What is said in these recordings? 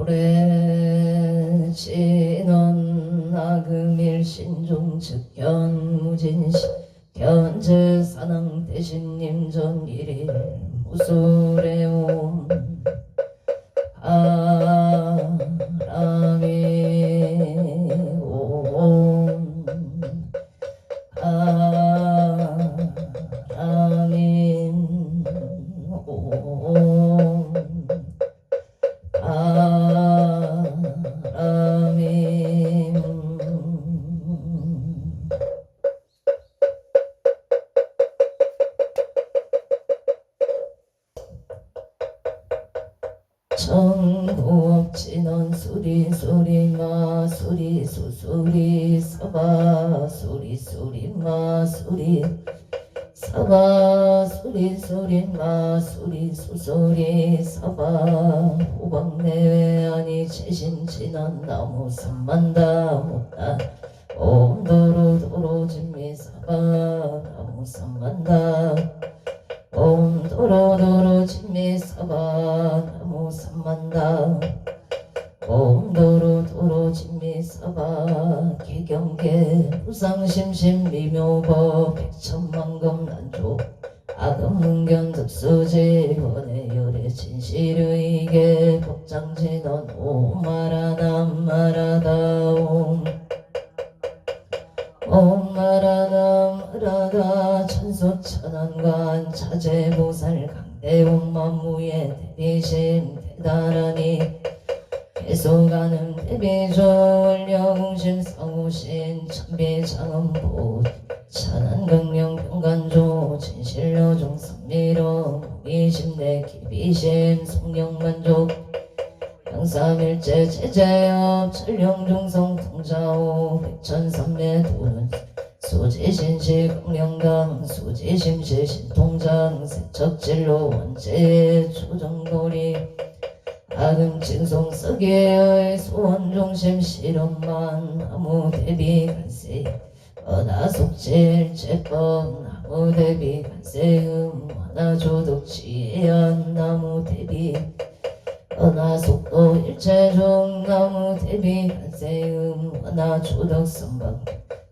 오래 지는 나금일신종 측견무진시 견제사낭 대신님 전일일 무술에온 바람이 온 바람이 온 바람이 천국진원 수리 수리마 수리 수수리 사바 수리 수리마 수리 사바 수리 수리마 수리 수수리 사바 호박내외 아니 최신진한 나무 삼만다 못다 옴도로도로 진미 사바 나무 삼만다 옴도로도로 진미 사바 나무 삼만다 옴도로도로 진미 사바 개경계 부상심심 미묘법 백천만금 난조 아금문견 득수지 원의 열의 진실의계 법장진원 옴마라남 마라다옴 옴마라남 마라다 천수천안관 차제보살 강대온 만무의 대비심 대단하니 계속가는 대비조원려공심 상우신 천비장엄보 찬한강령 병간조 진실로중 선미로 미심내 기비심 성령만족 양삼일제 제재업 천령중성 통자오 백천삼매 도는 수지신시 공령강 수지심시 신통장 세척진로 원제 초정돌이 아금칭송 서계의 소원중심 실험만 나무 대비 간세 어나속질 제법 나무 대비 간세음 하나조덕지혜한 나무 대비 어나속도 일체중 나무 대비 간세음 하나조덕선방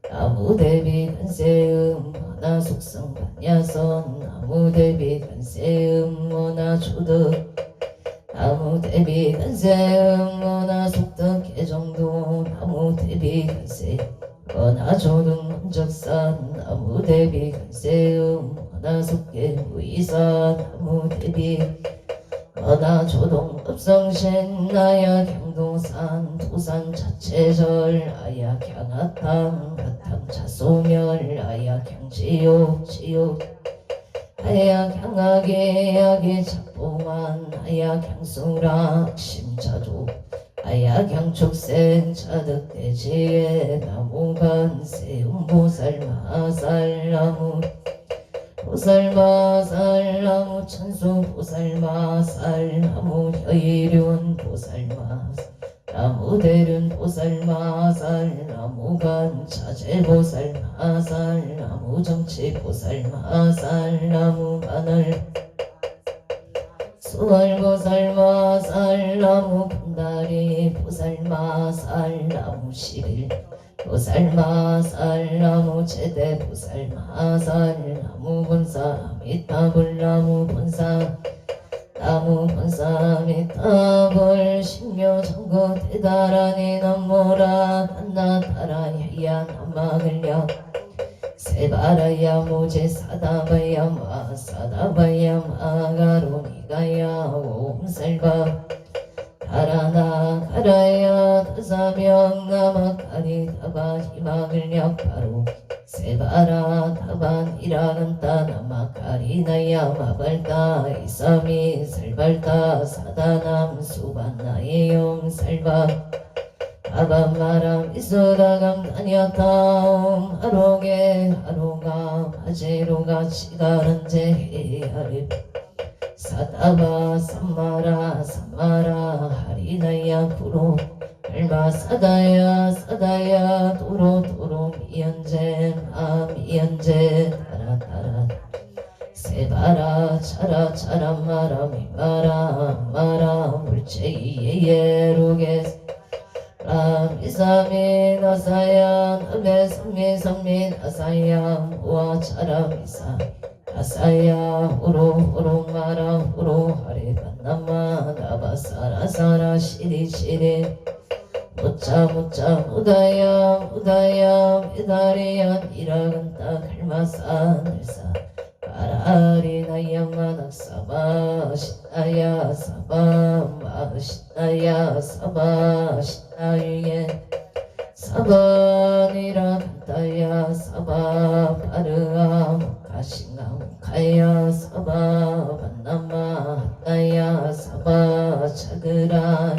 나무 대비 간세음 하나속성 반야선 나무 대비 간세음 하나조덕 나무 대비 간세음 어나 속덕 개정도 나무 대비 간세 어나 조등 먼적산 나무 대비 간세음 어나 속계 무이사 나무 대비 어나 조동 업성신 나야 경동산 도산 자체절 아야 경악탕 가탕 자소멸 아야 경지옥 지옥 아야 경악의 약의 작보만 아야 경수락 심자조 아야 경축생 차득대지의 나무간 세운보살 마살 나무 보살 마살 나무 천수 보살 마살 나무 혀이륜 보살 마살 나무 대륜 보살 마살 나무간 차제 보살 마살 나무 정치 보살 마살 나무 마늘 수월 보살 마살 나무 분다리 보살 마살 나무 십일 보살 마살 나무 제대 보살 마살 나무 본사 미타불 나무 본사 나무 본사 미타불 신묘 정거 대다라니 남모라 단나타라 야야 남마글려 세바라야 모제 사다바야 마 사다바야 마가로니가야 옴살바 가라나 가라야 다사명 나마카리 다바 희망을 약바로 세바라 다반 이라간다 나마카리 나야 마발다 이삼이 살발다 사다남 수반나의 용살바 아밤마람 이소다감 다녀타옴 하로게 하로가 바제로가 치가른제 헤아리 사다바 삼마라 삼마라 하리나야 부로 얼마 사다야 사다야 도로 도로 미연제 아 미연제 따라 따라 세바라 차라 차라 마라 미마라 마라 물체이예예로게 라미사미 나사야 나베사미 사미 나사야 우와 차라 미사 나사야 우로 마라 우로 하레 반나마 나바사라 사라 시리 시리 무짜 무다야 이다리야 이라간다 갈마사 늘사 아리나야마 낙사마 신나야 사바 마신나야 사바 신나유예 사바니라 간다야 사바 파르아 가싱가 가야 사바 반나마 나야 사바 차그라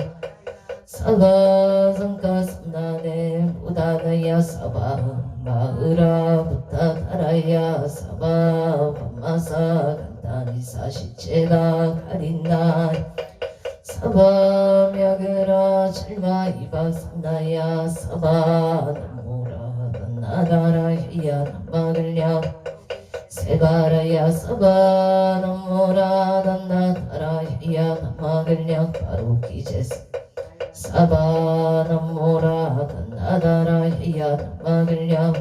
사바 상가 삼나네 무다나야 사바 마으라 부타타라야 사바 밤마사 간다니 사시체가 가린나 사바 мя그라 찰마 이바 삼나야 사바 나무라 나다라 히야 남마글랴 세바라야 사바 나무라 나다라 히야 남마글랴 바로 기제스 사바 나모라 나다라 히야 남마글랴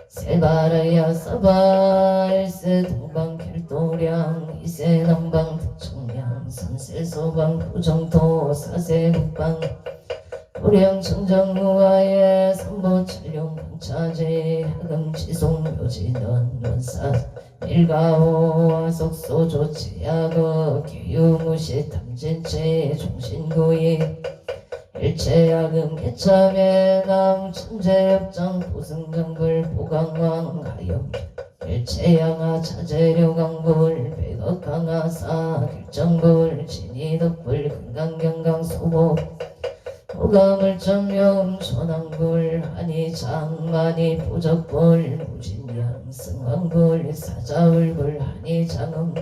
세바라야 사바 일세 동방 결도량 이세 남방 특총량 삼세소방 부정토 사세 북방 도량 청정무아예 삼보철룡 공차제 하금 지송묘지넌 원사 일가오와 속소조치야거 교유무시 탐진체 종신구이 일체야금 개참에 남 천재역장 보승정불 보강왕 가염 일체양아 차재료강불 백억강아사 결정불 진이덕불 금강경강 소보 호감을점명 천왕불 한이장만이 보적불 무진양 승왕불 사자울불 한이장음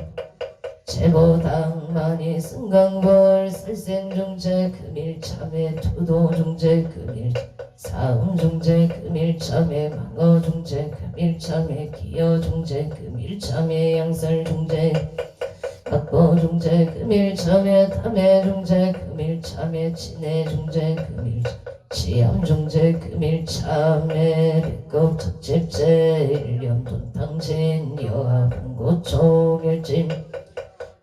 제보당만이 승강불 설생중재 금일참회 투도중재 금일 사음중재 금일참회 망어중재 금일참회 기여중재 금일참회 양설중재 각보중재 금일참회 탐해중재 금일참회 친해중재 금일 치암중재 금일참회 백급 특집재 일념돈탕진 여하봉고총일짐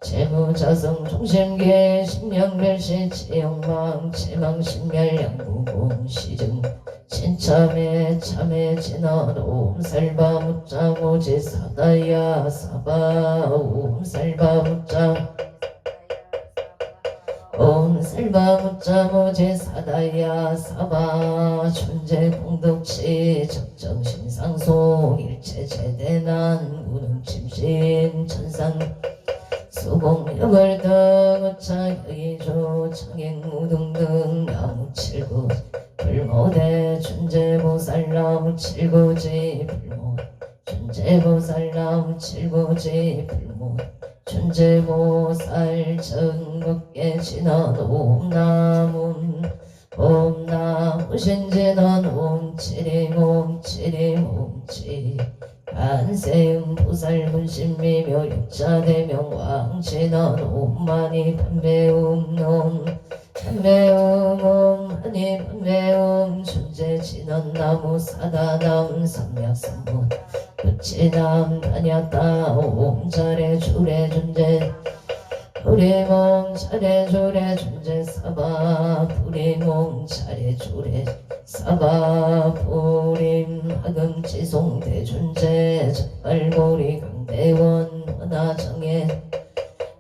재무자성 종심계 심령멸시 채영망 채망신멸 양구공 시증 진참회 참회 진원 옴살바 묻자 모지 사다야 사바 옴살바 묻자 옴살바 묻자 모지 사다야 사바 존재 공덕치 적정심상소 일체 제대난 무능침신 천상 수공력을 더고차 여의조 청행무등등 나무칠구 불모대 존재보살 나무칠구지 불모 존재보살 나무칠구지 불모 존재보살 전국계 진원 옴나문 옴나무신진원 옴치림 옴치림 옴치 반세음 보살문신미묘 육자대명 왕진원 옴마니 판매음 놈 판매음 옴하니 판매음 존재진원 나무 사다남 삼약삼문 부치남 다녔다 옴자래 주래 존재 부리몽 차례 주래 존재 사바 부리몽 차례 주래 사바 부림 하금 지송대 존재 적발고리 강대원 원하정예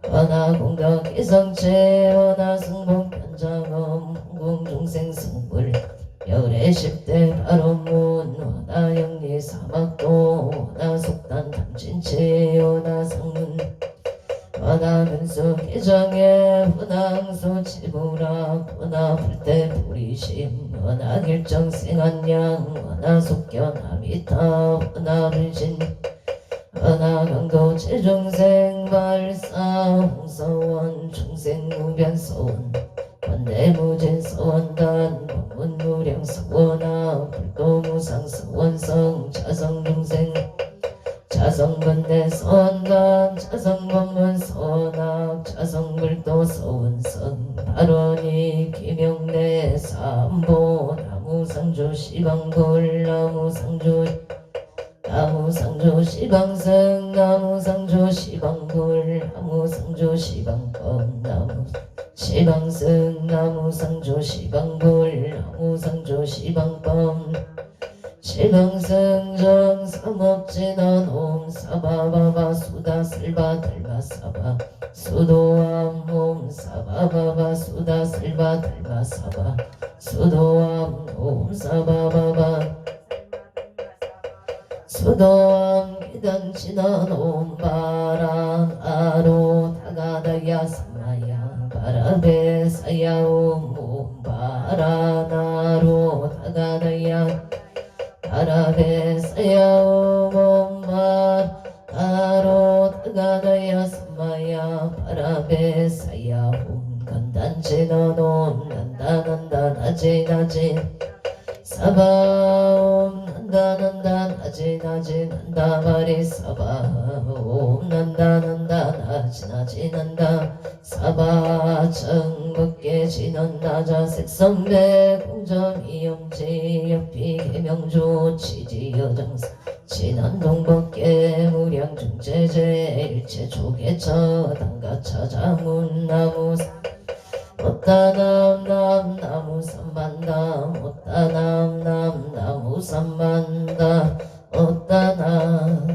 원하공덕 이성체 원하승봉 편장엄 홍공중생 승불 열애 10대 바로문 원하영리 사막도 원하속단 탐진체 원하상문 원하근수 기정에 원항수 치부락 원하불대 불이심 원하길정 생한양 원하속견 아미타 원하분신 원하강도 최중생 발사 홍서원 중생무변서원 원대무진서원단 법문무량서원하 불도무상서원성 자성중생 자성건대 서원단 사단 자성법문 선악 자성불도 서운선 발언이 김영래 삼보 나무상조 시방불 나무상조 시방승 나무상조 시방불 나무상조 시방법 나무 시방승 나무상조 시방불 나무상조 시방법 시방승정 삼업진원 옴사바바바 수다슬바 들바사바 수도암 옴사바바바 수다슬바 들바사바 수도암 옴사바바바 수도암 기단치난 옴바란 아로 다가다야 삼마야 바라베사야 옴바란 아로 다가다야 바라베사야 옴바 아로 다가다야 삼마야 바라베사야 옴 간단치난 옴 난다난다 나제나제 사바옴 난다 나지 난다 바리 사바옴 난다 나지 난다 사바 정법계 진언 자색선배 공점 이영지 옆이 개명조 치지 여정사 진언동법계 무량 중제제 일체 조개처 당가 차자문 나무 못다남 나무 삼반다 못다남 나무 삼반다 못다남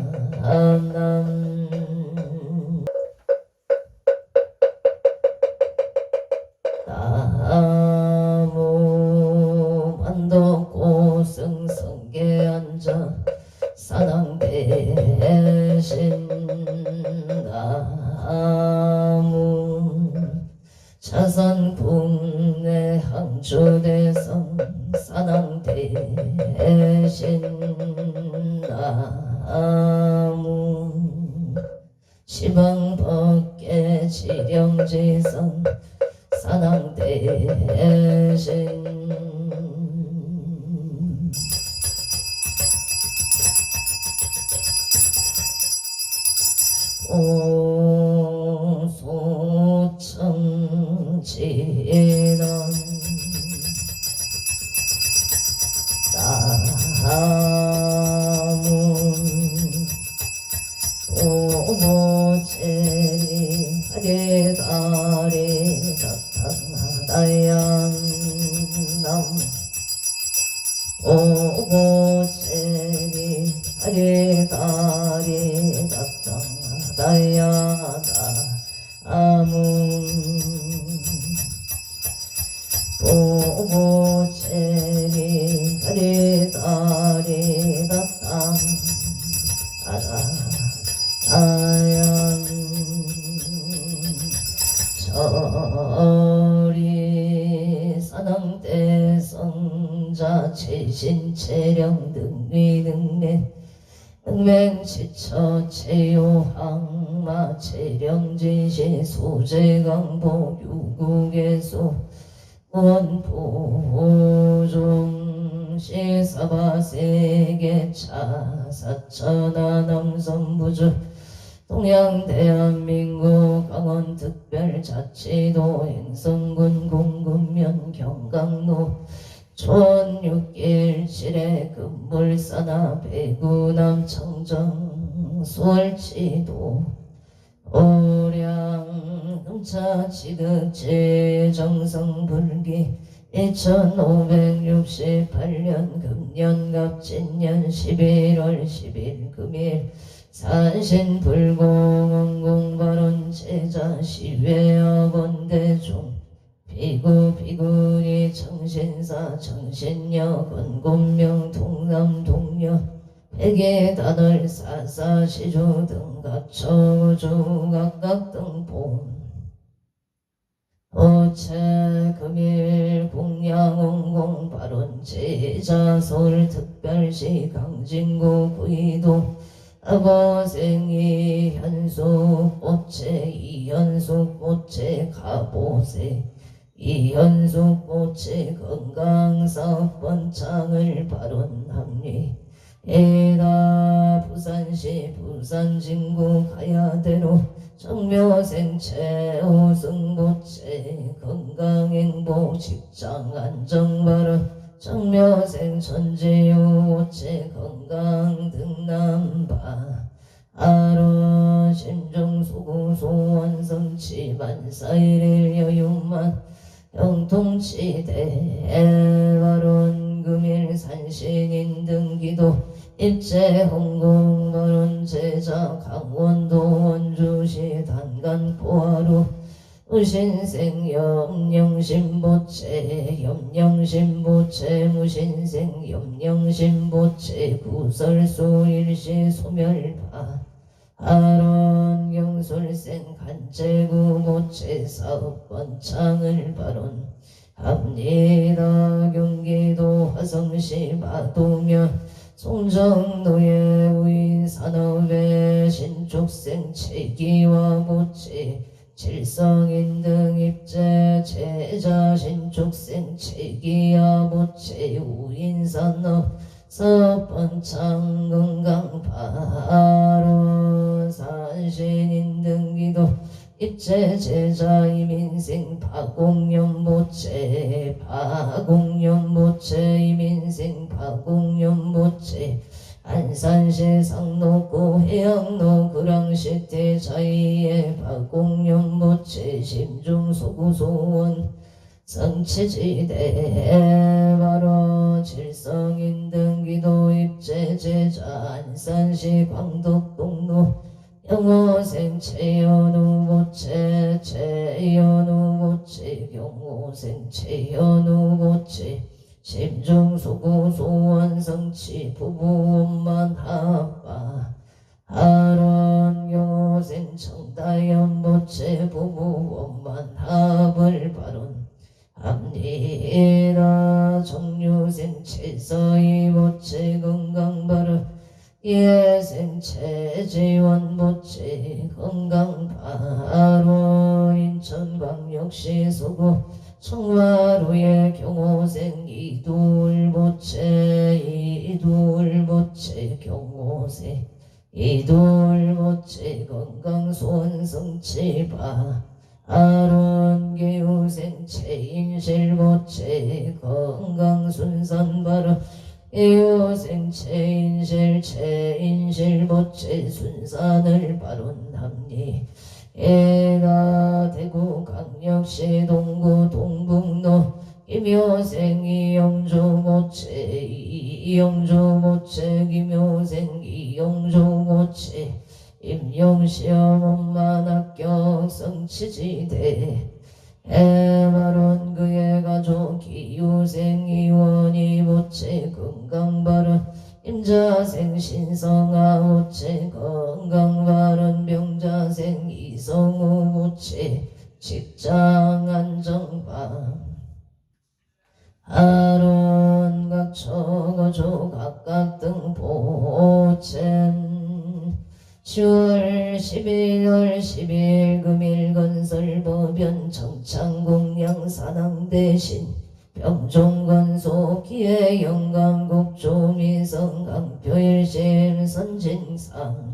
나무 만덕고 승성계 앉아 사당 대신 나무 자선 국내 항주대성 사당 대신 나무 시방법계 지령지성 사당 대신 오소청진원 나무 오모체리 하리다리 다탕하다얀남 오모체리 하리다리 다탕하다야다 아문 오모체리 하리다리 다탕 아연 저리 사낭대 성자 최신체령 등위능매 능맹지처 체요항마 체령지시 소재강보 유국에소 원보종 시사바세계차 사천하 남선부주 동양대한민국 강원특별자치도 행성군 공군면 경강로 촌6길7회 금물사나 배구남 청정 수월치도 오량 흥차 지극제 정성불기 2568년 금년 갑진년 11월 10일 금일 산신불공원공발원 제자 시외학원 대중 비구비구니 정신사 정신여 건곤명 통남동녀 백예단월 사사시조 등 각처주 각각 등본 오체 금일 공양원공 발원 제자 서울특별시 강진구 구이도 아버생이 현숙 꽃에 이현숙 꽃에 가보세 이현숙 꽃에 건강사업번창을 발언합니 에다 부산시 부산진구 가야대로 정묘생체 우승보채 건강행복 직장안정발언 정묘생 천지우보채 건강 등남바 아로 신종소구소원성치 만사일일 여유만 영통치대 엘바론 금일 산신인 등기도 입제홍공발원 제자 강원도 원주시 단간 포화루 무신생 염령신보채 염령신보채 무신생 염령신보채 구설수 일시 소멸파 아론 경술생 간제구보채 사업권 창을 발언 합니다. 경기도 화성시 마도면 송정도의 우이산업의 신축생 체기와 보채 칠성인 등 입제 제자 신축생 체기와 보채 우인산업 서번창 건강바로 산신인 등기도 입제 제자 이민생 파공연보채 파공연보채 이민생 파공연보채 안산시 상록구 해양로 그랑시 대자이의 파공연보채 심중소구소원 성치지대 바로 칠성인 등기도 입제 제자 안산시 광덕동로 영호생 채연우보채 채연우보채 경호생 채연우보채 심중소구소원성치 부부원만 합바 하론 경호생 청다연보채 부부원만 합을 발언 합니다. 정류생 채서이보채 건강발언 예생체 지원보채 건강바로 인천광역시 소구 청화루의 경호생 이둘보채 이둘보채 경호생 이둘보채 건강소원성치바 아론계우생 체인실보채 건강순산바로 이호생 체인실 체인실보채 순산을 발언합니 에다 대구광역시 동구 동북로 김효생 이영조보채 이영조보채 김효생 이영조보채 임용시험 엄만 합격 성치지대 에바론 그의 가족 기유생 이원이 보채 건강발언 임자생 신성아 보채 건강발언 병자생 이성우 보채 직장안정방 아론 각처거조 각각 등 보채 10월 11월 10일 금일 건설법연 정창공양 산항대신 병종건소 기회 영광국조미성 강표일심 선진상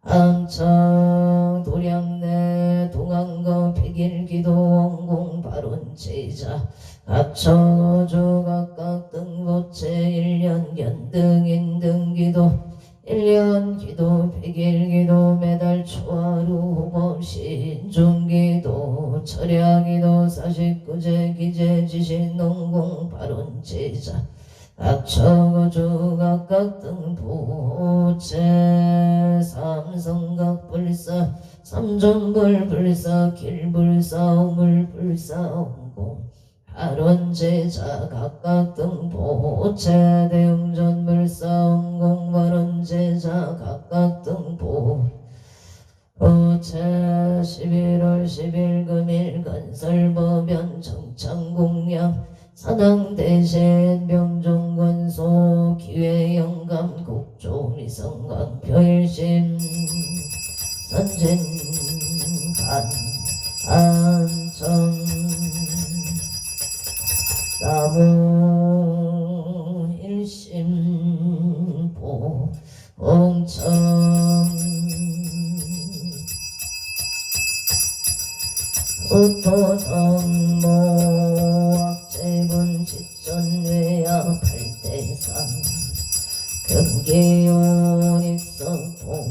암청 도량내 동안거 백일기도 원공발원 제자 갑청어조 각각 등보채 1년 연등인 등기도 1년 기도 100일 기도 매달 초하루 호법신 중기도 철야기도 49제 기재 지신 농공 발언 제자 각처거주 각각 등보채 삼성각 불사 삼존불 불사 길불사 우물불사 홍공 발원제자 각각 등보채 대웅전불사 홍공발원제자 각각 등보 보채 11월 10일 금일 건설법연 정창공양 산항대신 병종건소 기회영감 국조미성강 표일심 선진간 안청 나무 일심 보 구토성모 악재군 지천외야 팔대산 금기운익성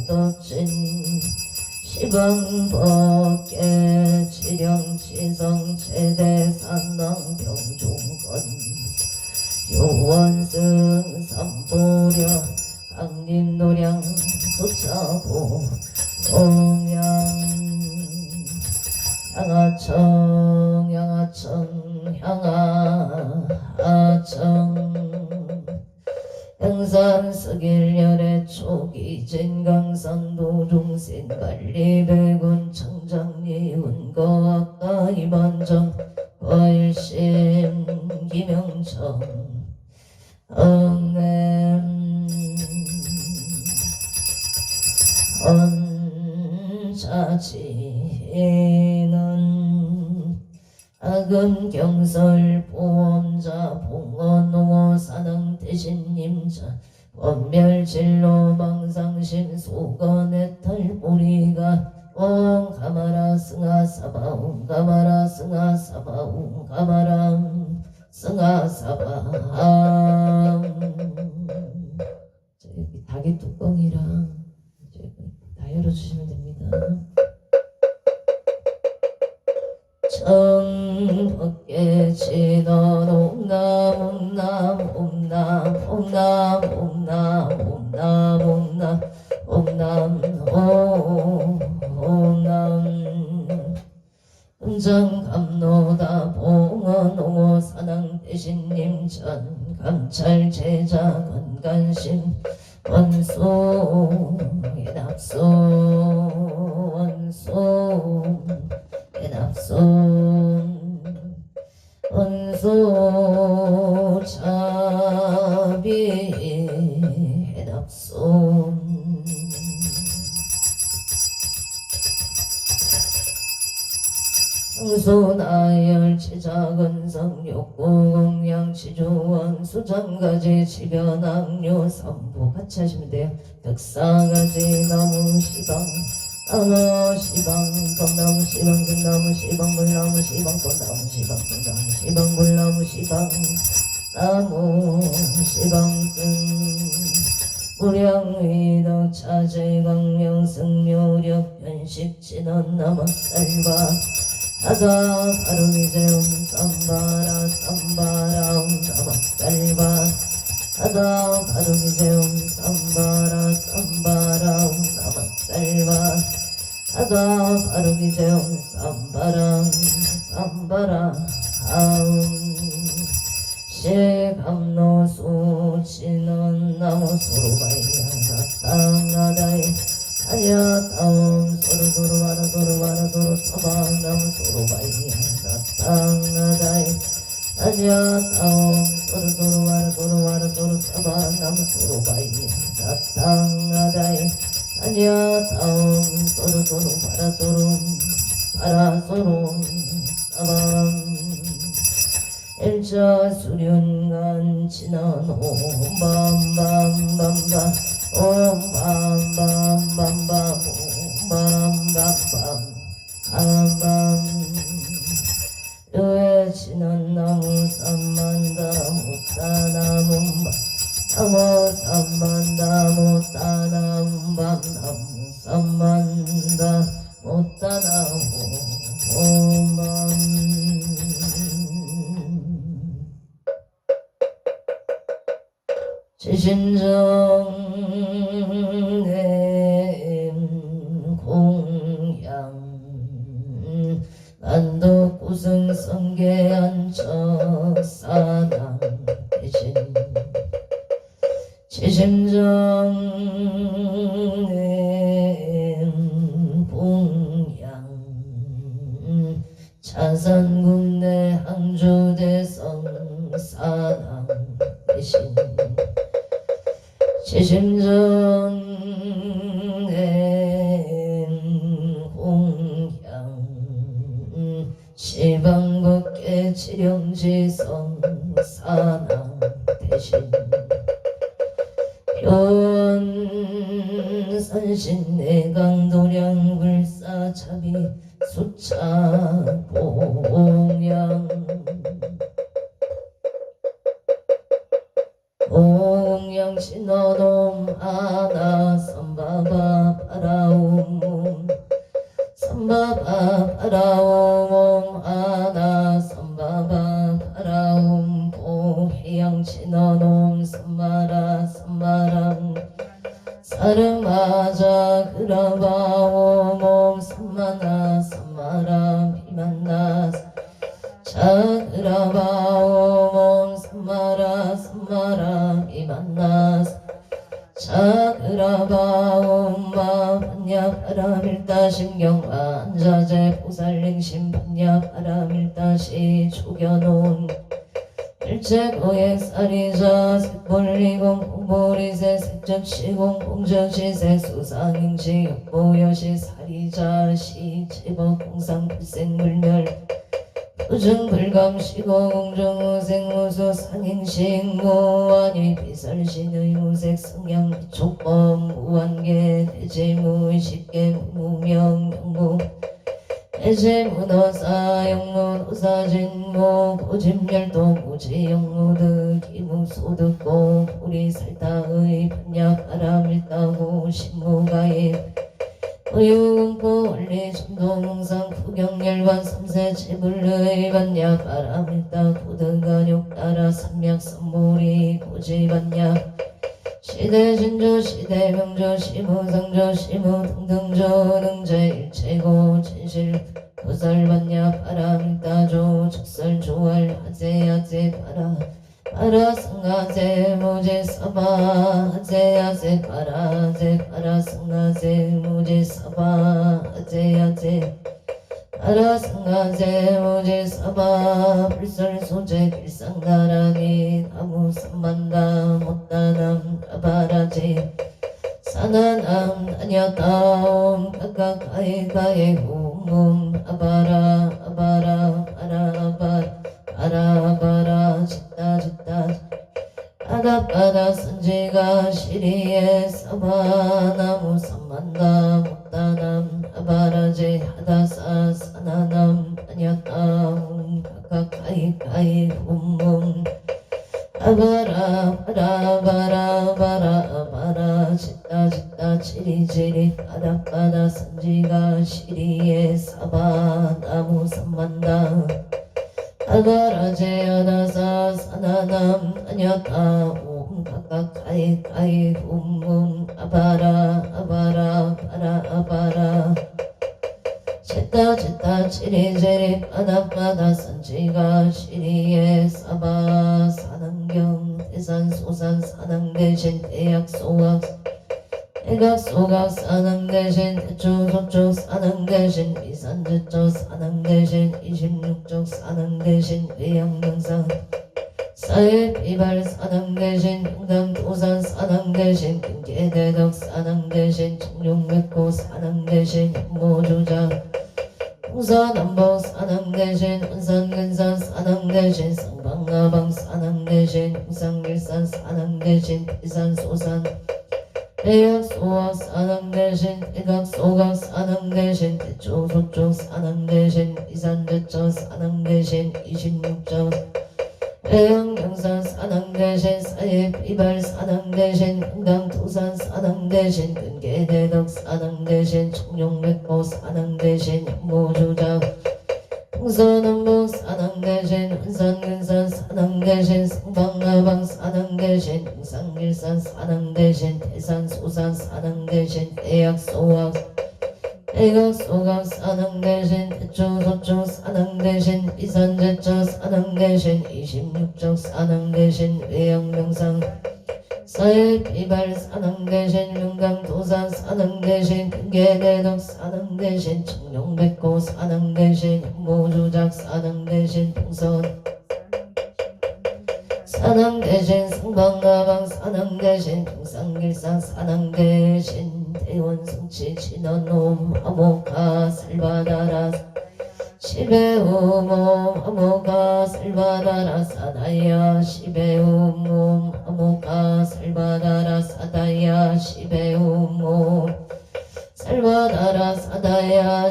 도덕진 시방법계 지령치성 최대산낭병종건 요원승 삼보려 강림노량 도차고 동양 향하청 향하청 양산 서길열의 초기 진강산 도중생 관리배군 청장리 운거학과 이만정 과일심 김영청 응냄 헌자지는 아금경설 보험자 봉헌농어 사능 대신님자 원멸진로 망상심 소건의 탈뿌리가 옹가마라 승하사바 옹가마라 승하사바 옹가마라 승하사바 여기 닭의 뚜껑이랑 다 열어주시면 됩니다. 청법계 진원 옴남 옴남 옴남 옴남 옴남 옴남 옴남 옴남 음정감노다 봉헌 옹호 사낭 대신님 전 감찰 제자 건간심 원소 예납소 원소 예납손 원소 자비 해납손 성소나열 체작은성 욕구공양 치주원 수장가지 지변악료 삼보 같이 하시면 돼요. 덕사가지 나무시방 나무시방 봄나무시방 금나무시방 물나무시방 꽃나무시방 금나무시방 물나무시방 나무시방승 무량의덕 차제광명 승묘력 변식진원 남학살바 하다 가루기제움 쌈바라 쌈바라 남학살바 하다 가루기제움 쌈바라 쌈바라 남학살바 하다 가루기제움 쌈바라 쌈바라 시감노수 진원 나무 소로바이야 땅나다이 아야 다음 소로 와라 소로 서방 나무 소로바이야 땅나다이 아야 다음 소로 와라 소로 서방 나무 소로바이야 땅나다이 아야 다음 소로 와라 소로 서방 일자 수련간 지난 옴밤밤밤밤밤 옴밤밤밤밤밤 옴밤밤밤 암밤 료에 지난 나무 삼만다 못다나무밤 나무 삼만다 못다나무밤 나무 삼만다 못다나무 옴밤 지심정내 공양 난덕구승 성계안척사당 대신 지심정내 공양 차산군내 항주대성 대신 지심정내 공향 시방법계 지령지성 사남 대신 효원 선신 내강도량 불사 차차비 수차 공양 공양 신어놈 하나 삼바바 파라옴 삼바바 파라옴 하나 삼바바 파라옴 보해양 신어놈 삼마라 삼마랑 사르마자 그라바오몸 삼마나 삼마라 비만나 자그라바오몸 삼마라 삼마라 비만나 자그라바옴마 반야파라밀다 신경과 안자제 보살랭심 반야파라밀다시 죽여놓은 일체고의 쌀이자 색벌리공 공보리세 색적시공 공적시세 수상행시 역보여시 살이자 시제법 공상불생물멸 부증불감시고 공정우생무수 상행시무완이 비설신의 무색 성향 촉법 무한계 대제무의식계 무명 명무 대제문어사 영문오사진무 고집열도 무지영무득 기무소득고 우리살타의 반야바람일다고 신무가입 의유공포 원리중도몽상 구경열반 삼세 지불의 반야바람일다 고등간욕따라 삼맥선물이 고지반야 시대진조 시대명조 시무상조 시무등등조 능제 일체고 진실 도설반야 바람따조 적설조알 하제야제 바라 바라승하제 무제사바 하제야제 바라제 바라승하제 무제사바 하제야제 바라승하제 무제사바 불설소제 길상다라기 나무 삼만다 못다남 가바라제 사나남 다녔다옴 각각 가에가에 홈홈 아바라 아바라 아바라 아바라 짓다 짓다 바다바다 선지가 시리에 사바 나무 삼만다 못다남 아바라제 하다사 사나남 다녔다옴 각각 가에가에 홈홈 아바라 바라 바라 바라 짓다 짓다 지리지리 바다바다 선지가 시리에 사바 나무 삼만다 아바라제 하다사 사나남 다녔다옴 각각 가에가에 홈홈 아바라 아바라 바라 아바라 짓다 짓다 지리지리 바다바다 선지가 시리에 사바 사난경 대산소산 사난대신 대약소각 대각소각 사난대신 대초소쪽 사난대신 미산제초 사난대신 26쪽 사난대신 외양명상 사회비발 사난대신 평당도산 사난대신 금계대덕 사난대신 청룡백호 사난대신 현모조작 동서남북 사남대신 운산근산 사남대신 성방나방 사남대신 홍상길산 사남대신 대산소산 대역소학 사남대신 대각소각 사남대신 대초소쪽 사남대신 이산대처 사남대신 26점 대형경산 사남대신 사예비발 사남대신 흥당도산 사남대신 근계대덕 사남대신 청룡백호 사남대신 현모조작 동서남북 사남대신 운산근산 사남대신 성방나방 사남대신 홍상길산 사남대신 대산소산 사남대신 대약소학 대각소각 사남대신 대초소쪽 사남대신 이산제처 사남대신 26적 사남대신 외양명상 사회비발 사남대신 명강도산 사남대신 금계대덕 사남대신 청룡백호 사남대신 현모조작 사남대신 동선 사남대신 성방나방 사남대신 동상길산 사남대신 대원성치 진원놈 아모카 살바다라 시베우몸 아모카 살바다라 사다야 시베우몸 아모카 살바다라 사다야 시베우몸 살바다라 사다야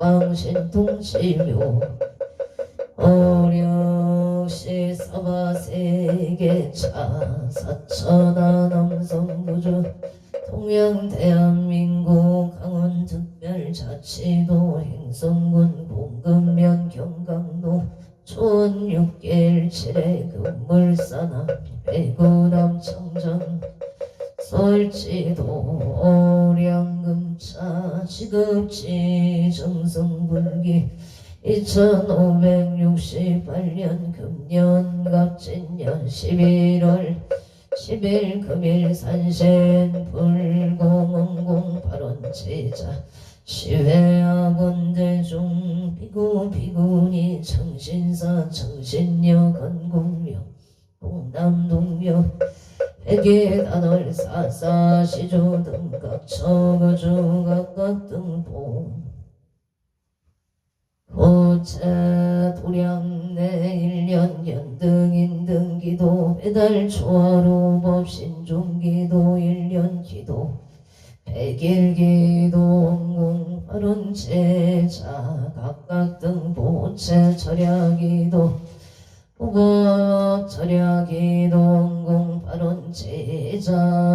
각방신통치묘 오력시 사바세계차 사천하 남성부주 동양 대한민국 강원특별자치도 행성군 봉금면 경강도 초원 6개일 7회 금물산암 배구남 청정 설치도 오량금차 지급지 정성불기 2568년 금년 갑진년 11월 10일 금일 산신 불공원공 발원제자 시회학원들 중 비구니 정신사 정신녀 건국명 동남동묘 백예단월 사사시조 등각 처거주 각각 등봉 호체 도량내 1년 연등인등기도 배달 초하루 법신중기도 1년 기도 백일기도 원공 발원제자 각각 등보체 철야기도 후법 철야기도 원공 발원제자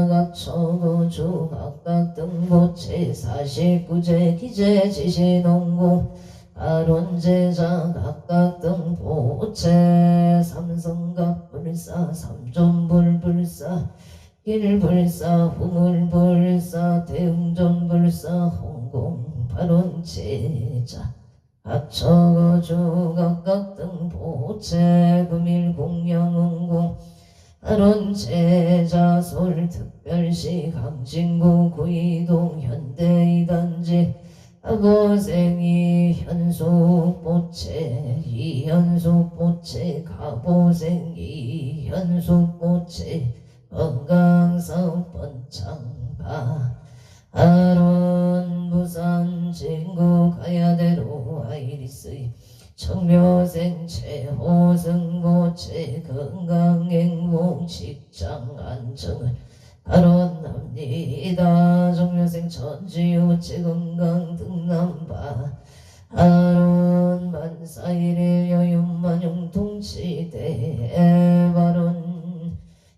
각처거주 각각 등보체 49제 기재 지신원공 발원제자 각각 등보체 삼성각불사 삼존불불사 일불사 후물불사 대웅전불사 홍공 발원제자 각처거주 각각 등보체 금일공양원공 발원제자 서울특별시 강진구 구이동 현대이단지 가보생이 현숙보채 이현숙보채 가보생이 현숙보채 건강사업번창바 아론 부산 진구 가야대로 아이리스 청묘생 최호승보채 건강행복 직장안정을 발언합니다. 정묘생 천지우체 건강 등남바 아론 만사일일 여윤만용통치대 발언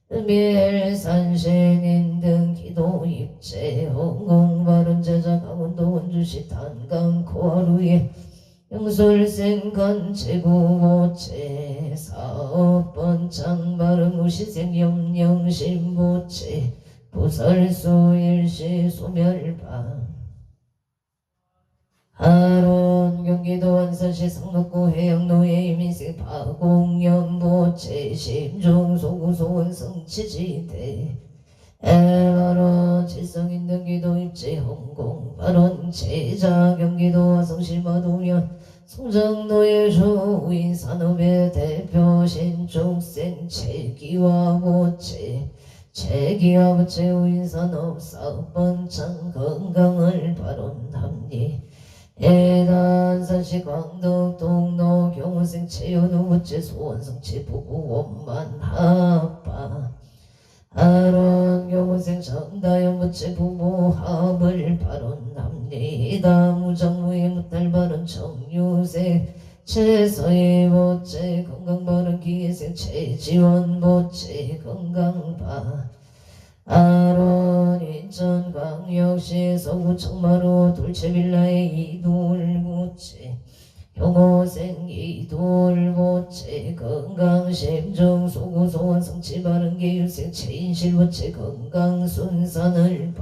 묘일산신인 등 기도 입체 홍공 발언제자 강원도 원주시 단강 코하루에 영솔생 건체구보체 사업번창 발음우시생 영영신보체 부설수일시 소멸방 하론 경기도 원산시 성북구 해양로의 이민생 파공연보체 심중소구소원 성치지대 바로 칠성인 등기도 입지 홍공 발원 제자 경기도 화성시 마동현 송정노예주 우인산업의 대표 신축생 체기와보체 체기와보체 우인산업 사업번창 건강을 발언합니 해단산시 광덕 동로 경호생 체연우부체 소원성체 부부 원만 합바 아론 경호생 정다연부체 부부 합을 발언합니다. 무장무의 무탈 발언 정유생 최서희 보체 건강발언 기회생 최지원 보체 건강바 아론 인천광역시 서구청마루 돌체빌라의 이돌보체 경호생 이돌보체 건강심정 소구소원 성취바른게 유생 체인실보체 건강순산을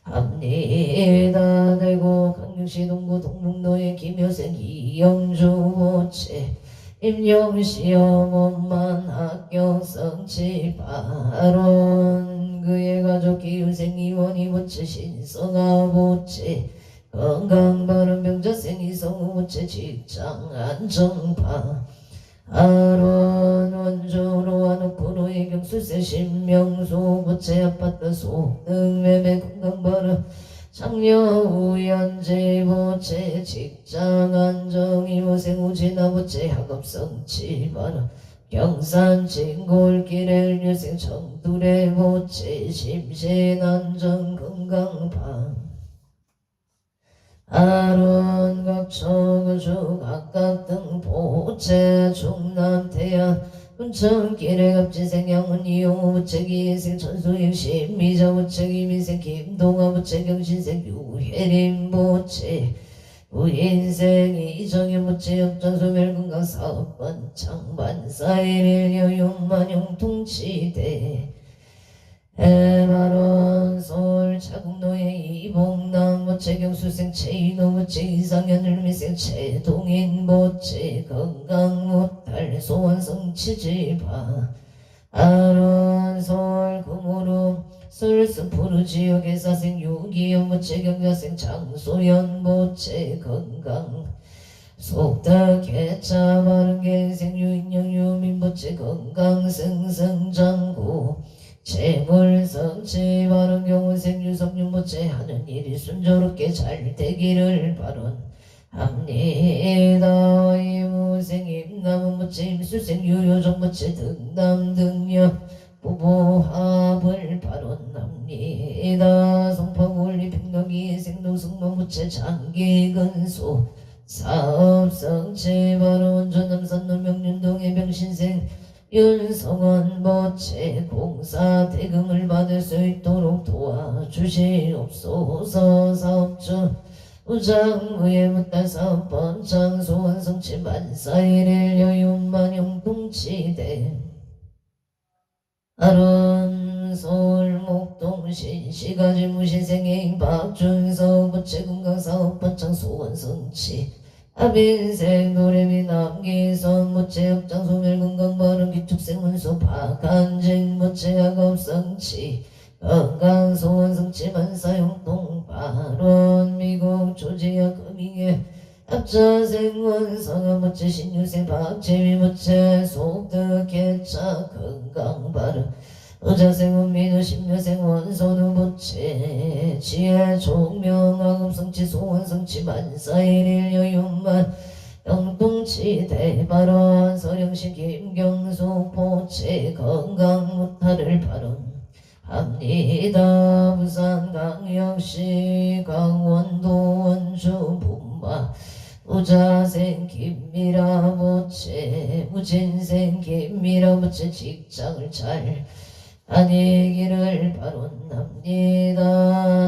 발언합니다. 대구 강릉시 동구 동북로의 김효생 이영주보체 임영시험원만 합격성취 발언 그의 가족 기유생 이원이보체 신성아보체 건강발언 병자생 이성우보체 직장안정파 아론 원조로 한옥구로의 경술세 신명소보체 아파트 소등매매 건강발언 장려우연제보체 직장안정이호생우진아보체 학업성취발언 경산진골길의 유생 청두레보체 심신안정 건강방 아론 각초구주 각각 등보체 중남태야 문천길의 갑지생양은 이용호 부채기생 천수익심 미자 부채기 미생 김동아 부채경신생 유혜림 부채 우인생 이정현 부채 역전소멸건강 사업번 창반사일일 여윤만용 통치대 해바론 서울 차국노예 이봉남 모체 경수생 최인호 모체 이상현을 미생 최동인 모체 건강모탈 소원성 치지바 아론 서울 금호로 설슨 푸르지역의 사생 유기현 모체 경자생 장소연 모체 건강 속다 개차 바른개생 유인영 유민 모체 건강 승승장구 재물성치 바른 경우 생유성유 모체 하는 일이 순조롭게 잘 되기를 바론합니다. 이무생 임남은 모체 임수생 유효정 모체 등남 등녀 부부합을 바론합니다. 성파울리 백덕이 생노승만 모체 장기근소 사업성치 바론 전남산노 명륜동의 병신생 윤성원 모체 공사 대금을 받을 수 있도록 도와주시옵소서. 사업주 우장무예 묻달 사업번 장소원 성치 만사일일 여윤만용 동치대 아론 서울 목동 신시가지 무신생애인 박준서 부채 건강사업번 장소원 성치 아빈생 노래미 남기선 모체 역장 소멸 건강 바른 기축생 문소 박한진 모체 학업성치 건강 소원성치 만사용동 바론 미국 조지역 금잉의 합자생 원성아 모체 신유생 박재미 모체 속득 개차 건강 바른 의자생 원민우 신묘생 원선우 모체 지혜 종명 학업성치 소원성치 만사일일 여윤만 영동치 대발원 서령신 김경수 포체 건강 무탈을 발언합니다. 부산 강역시 강원도 원주 분마 우자생 김미라 모체 무진생 김미라 모체 직장을 잘 다니기를 바론합니다.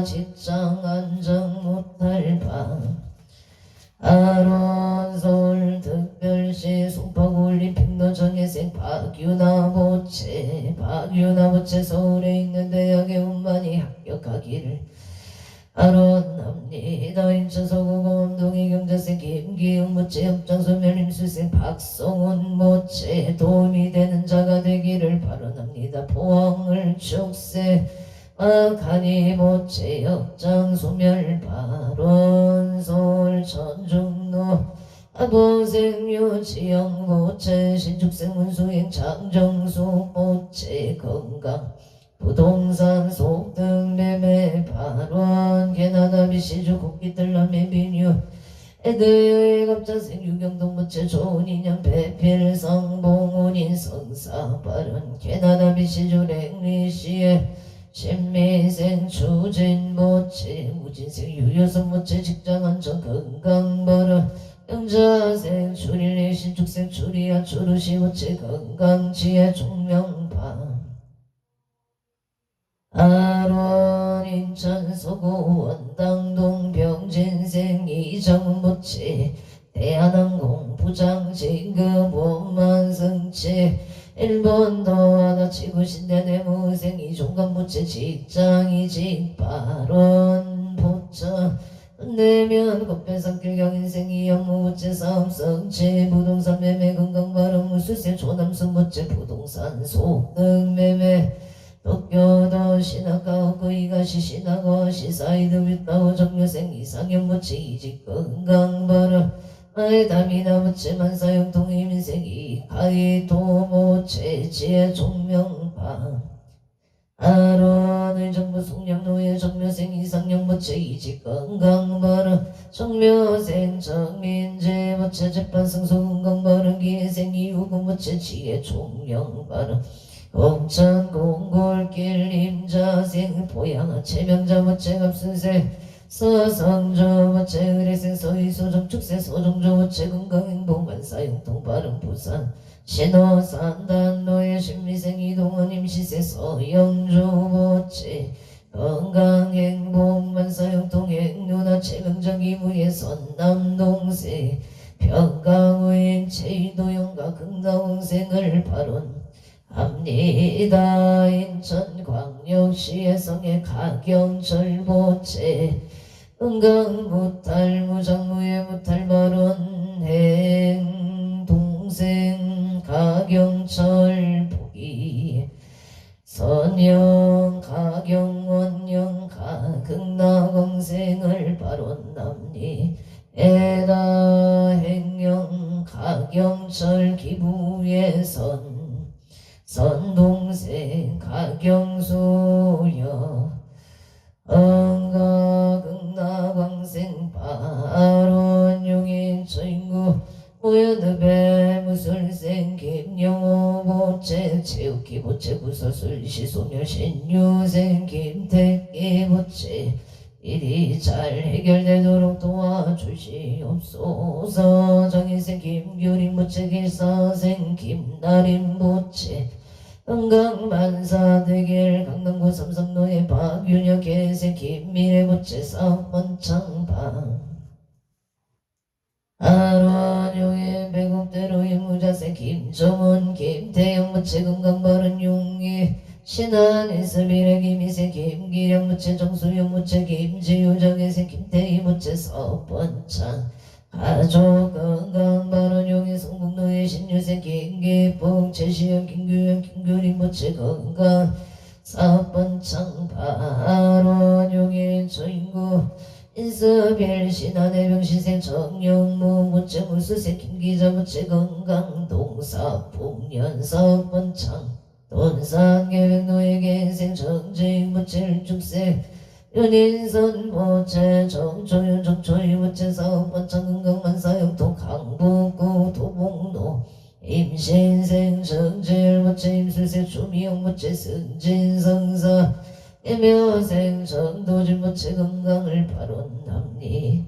직장 안정 못할 밤 아론 서울 특별시 송파구울림 평로정예생 박유나 모체 서울에 있는 대학에 운만이 합격하기를 바론합니다. 인천 서구공업 동의경자생 김기흥 모체 역장소멸 임수생 박성훈 모체 도움이 되는 자가 되기를 바론합니다. 포항을 축세 아카니 모체 역장소멸 바론 서울 천중로 아보생유 지영 모체 신축생 문수행 장정수 모체 건강 부동산 속등 매매 발원 개나다 미시주 국기들남의 비뉴 애들의 갑자생 유경동 모체 좋은 인연 배필 성봉운인 성사 발원 개나다 미시주 랭리시에 신미생 추진 모체 무진생 유효선 모체 직장 안정 건강 발원 영자생 추릴리 신축생 추리야 추르시 모체 건강 지혜 종명방 아론 인천 서구 원당동 병진생 이정은 모체 대한항공 부장 진급 원만승치 일본도 하나치고 신대 내무생 이종관 모체 직장이직 바론 포차 내면 kop배산길 경인생 이영무 모체 사업성치 부동산 매매 건강 발언 무수세 조남수 모체 부동산 속등 매매 도쿄도 신학가오고 이가시 신학어 시사이드 윗다오 정교생 이상형 모체 이직 건강바로 아이다미나 모체 만사형 동의민생이 가이도 모체 지혜 종명방 아론의 정부 송량노예 정묘생 이상형 모체 이직 건강바로 정묘생 정민재 모체 재판승 소건강바로 기생 이후구 모체 지혜 종명바로 공천 공골길 임자생 보양아 체명자 모체 갑순세 서성조 모체 의례생 서희소정 축세 소정조 모체 건강행복 만사용통 바른부산 신호산단노의 신미생 이동원 임시세 서영조 모체 건강행복 만사용통 행누나 최명정 이무의 선남동세 평강우인 제이도영과 극나홍생을 발언합니다. 인천광역시의 성의 가경철 모체 은강무탈 무장무예 무탈 발언 행동생 가경철 보기 선영 가경원영 가극나공생을 발언합니 에다 행영 가경철 기부의 선동생 가경수여 응가극나광생 발언용인 초인구 무연읍의 무술생 김영호 보채 체육기 보채 구서술 시소멸 신유생 김택기 보채 일이 잘 해결되도록 도와주시옵소서. 정인생 김규린 보채 길사생 김나림 보채 건강만사 대길 강남구 삼성로의 박윤혁 개생 김미래 보채 사업원창방 아로안용의 배국대로의 무자세 김정원 김태영 무채 건강바른 용기 신한이슬 미래 김희세 김기령 무채 정수영 무채 김지유 정혜생 김태희 무채 사업원창 가족 건강바른 용의 성북로의 신유생 김기봉 최시영 김규영 김규린 무채 건강 사업원창 바로안용의 조인구 인수별 신한의 병신생 정영무 무채 무수생 김기자 무채 건강동사 풍년사업원창 돈산계획노예 갱생 정재익 무채 축생 윤인선 무채 정초윤 정초이 무채 사업원창 건강만사용통 강북구 도봉로 임신생 정재일 무채 임술생 주미영 무채 승진성사 애묘생 정도진 무채 건강을 발언합니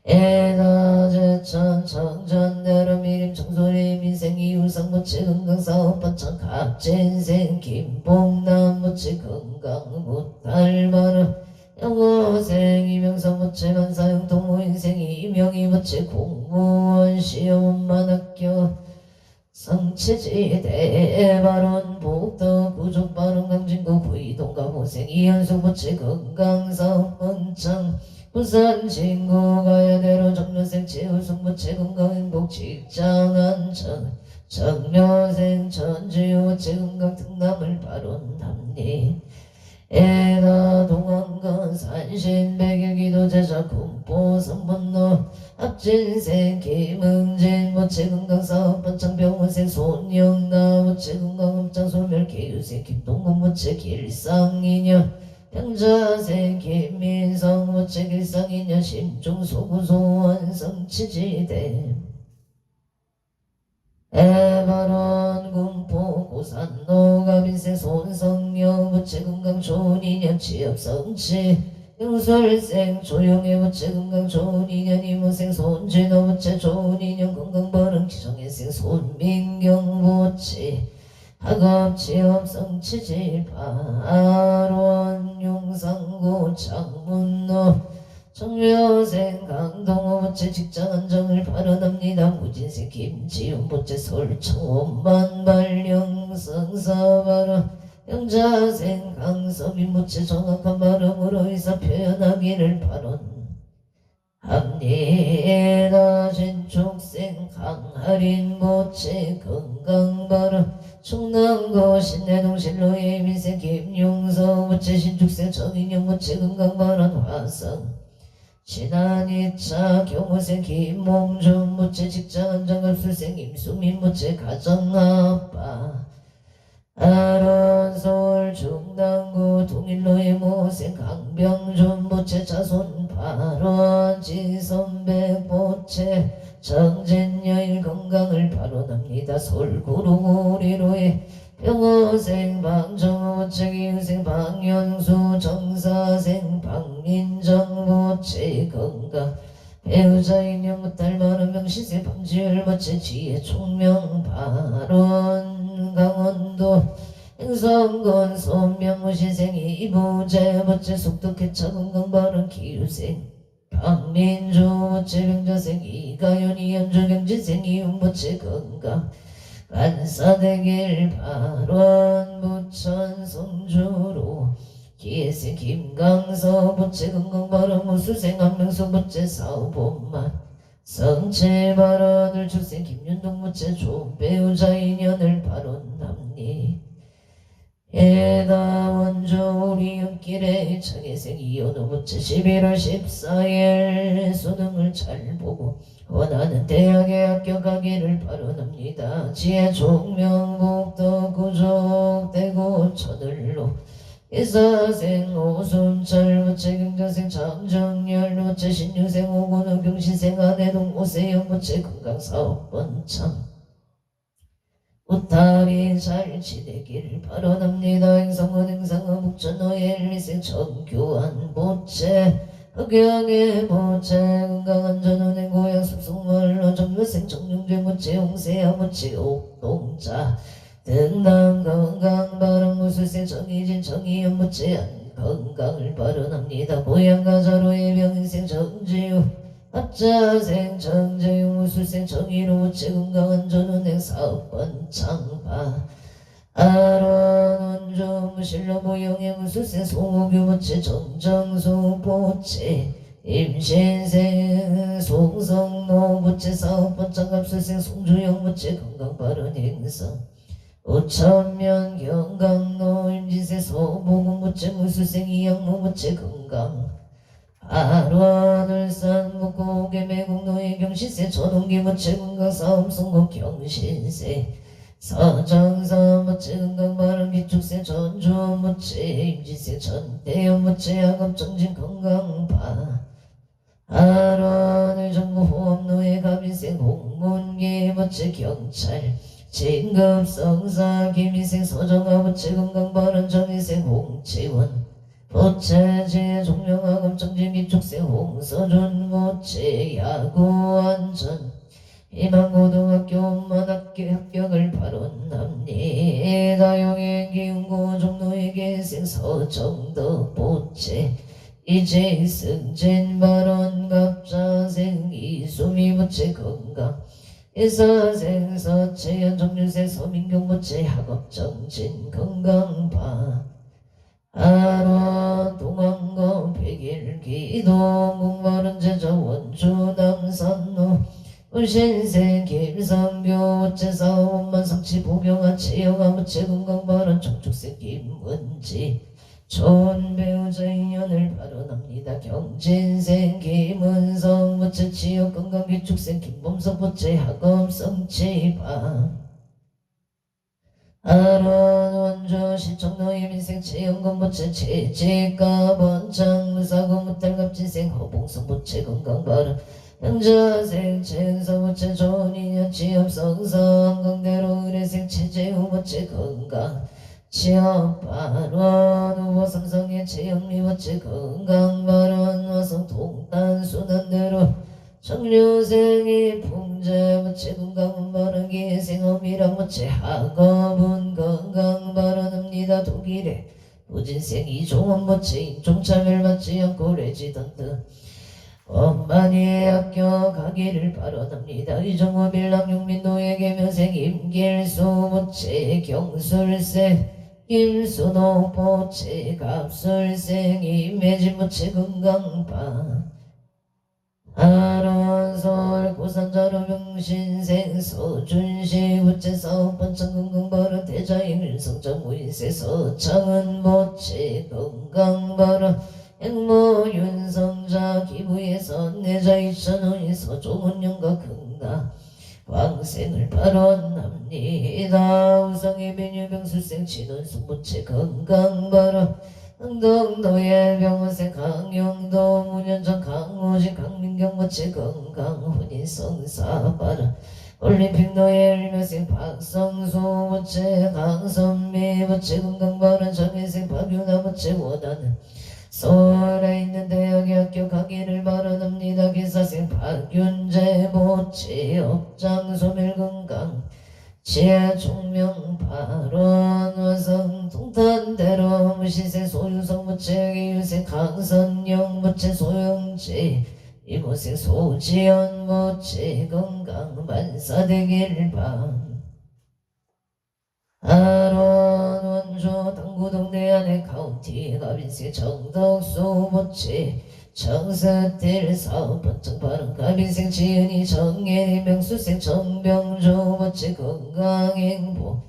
에나제천 정전대로 미림 청소리 민생 이우상 무채 건강사업반창 갑진생 김봉남 무채 건강 무탈바르 영어생 이명성 무채 만사용통 무인생 이명희 무채 공무원 시험만학교 성체지대 발언 복덕 구족 발언 강진구 부이동가 보생 이현수 무채 건강사업원창 부산 진구 가야대로 정려생 최우승 무채 건강행복 직장안전 정려생 전지우 무채 건강 등남을 발언합니 에다 동안건 산신 백일기도 제자 군포 선분노 합진생 김응진 무채 건강사업반창 병원생 손영나 무채 건강업장 소멸 개유생 김동건 무채 길상이녀 병자생 김민성 무채 길상이녀 심중소구소원 성치지대 에바론 군포 고산노 가빈생 손성영 무채 건강 좋은 인연 취업성치 영설생 조용해 무채 건강 좋은 인연 이모생 손진호 무채 좋은 인연 건강바른 기정혜생 손민경 무채 학업 취업 성취질 발원 용상구 창문로 정려생 강동호 무채 직장안정을 발언합니다. 무진생 김지훈 무채 설청원만 발령성사 발언 영자생 강섭인 무채 정확한 발음으로 의사 표현하기를 발언합니다. 신축생 강하린 무채 건강 발언 충남고 신내동 신로의 민생 김용서 무채 신축생 정인영 무채 건강 발언 화성 신한이차 경호생 김몽준 무채 직장안정급술생 임수민 무채 가정아빠 아론서울 중당구 동일로의 모생 강병준 무채 자손 발언 지선백 무채 정진여일 건강을 발언합니다. 서울 구로구리로의 병호생 방정호책 이생 방연수 정사생 방인정보체 건강 배우자 인연 못할 많은 명시세 방지율 마치 지혜 총명 발언 강원도 행성건 손명무시생이 이부제 버체 속독해 차건강 발언 기우생 박민주 버체 병자생 이가연이 연주경지생 이윤버체 건강 간사대길 발언 부천 성주로 기회생 김강서 부채 건강발언 무수생 한명수 부채 사우본만 성체 발언을 출생 김윤동 부채 조배우자 인연을 발언합니 해다 원조 우리 윤길의 창의생 이현우 부채 11월 14일 수능을 잘 보고 원하는 대학에 합격하기를 발언합니다. 지혜 종명북도 구족 대구 천을로 이사생 오순철 부채 경자생 장정열 부채 신유생 오군우 경시생 아내동 오세영 부채 건강사업번창 우타리 잘 지내기를 발언합니다. 행성은 행상은 북천호의 일미생 정교한 부채 흑양의 부채 건강한 전운의 고향 숲속말로 정묘생 정룡제 부채 홍세야 부채 옥동자 등남 건강 발언 무술생 정의진 정의연 부채한 건강을 발언합니다. 고향과 자로의 병인생 정지유 합자생 정재용 무술생 정의로 부채 건강한 전운행 사업번 창바 아론 원조 무실로 보영의 무술생 송호규 부채 정정수 부채 임신생 송성노 부채 사업번 창갑술생 송주영 부채 건강발언 행성 오천면 경강로 임진생 소보군 부채 무술생 이양무 부채 건강 아론 울산 북고개 매국노의 경신세 전홍기 부채 건강 사업성고 경신세 서정사 부채 건강발언 기축세 전주 부채 임진세 전대현 부채 학업 정진 건강바 아론의 정부 호업노의 갑인생 홍문기 부채 경찰 진급성사 김희생 서정아 부채 건강발언 정희생 홍채원 부채지 종명학업 정진 기축생 홍서준 부채 야구안전 희망고등학교 엄마학교 합격을 발언합니다. 용행기운고 종로의 생 서정덕 부채 이제 승진 발언 갑자생 이수미 부채 건강 이사생 서채연 정유생 서민경 부채 학업정진 건강바 아론 동안거 백일기도 목마른 제자 원주 남산로 운신생 김성교 부채 사업만 성치 보경아 채영아 부채 건강발언 정축생 김문지 좋은 배우자 인연을 발언합니다. 경진생 김은성 부채 지역 건강기축생 김범석 부채 학업 성취바 아론 원조 시청노의 민생 채영건 부채 채직가 번창 무사고 무탈갑진생 허봉성 부채 건강발언 형자생 채은서 부채 좋은인연 취업성사 건강대로 의뢰생 채재우 부채 건강 취업발언 후보 삼성의 채영미 부채 건강발언 화성 동탄 순환대로 청류생이 풍제 부채 건강은 발언 기생업이랑 부채 학업은 건강 발언합니다. 독일의 부진생 이종원 부채 인종차별 받지 않고 레지던트 엄마니의 합격하기를 발언합니다. 이종호 빌랑용민노의 개면생 임길수 부채 경술생 김수노 부채 갑술생 임매진 부채 건강바 아론서울 고산자로 병신생 서준시 부채 사업번 천건강발언 대자인 일성장 무인세 서창은 부채 건강발언 행모 윤성자 기부에서 내자 이천원에서 조문영과 긍나 왕생을 발언합니다. 우성의 메뉴병술생 진원수 부채 건강발언 흥덕노예 병원생 강용도 문현정 강호진 강민경 모치 건강 혼인 성사바라 올림픽노예 일명생 박성수 모치 강선미 모치 건강바른 정혜생 박윤아 모치 원하는 서울에 있는 대학에 합격하기를 바라옵니다. 기사생 박윤재 모치 업장 소멸건강 지혜 총명 발언 화성 통탄대로 무시세 소유성 무채기 유세 강선영 무채 소영지 이모생 소지연 무채 건강 만사되길 밤 아론 원조 당구동대 안에 카운티 가빈세 정덕수 무채 정서들 사업번쩍 바른 가빈생 지은이 정예리 명수생 정병조 모치 건강행복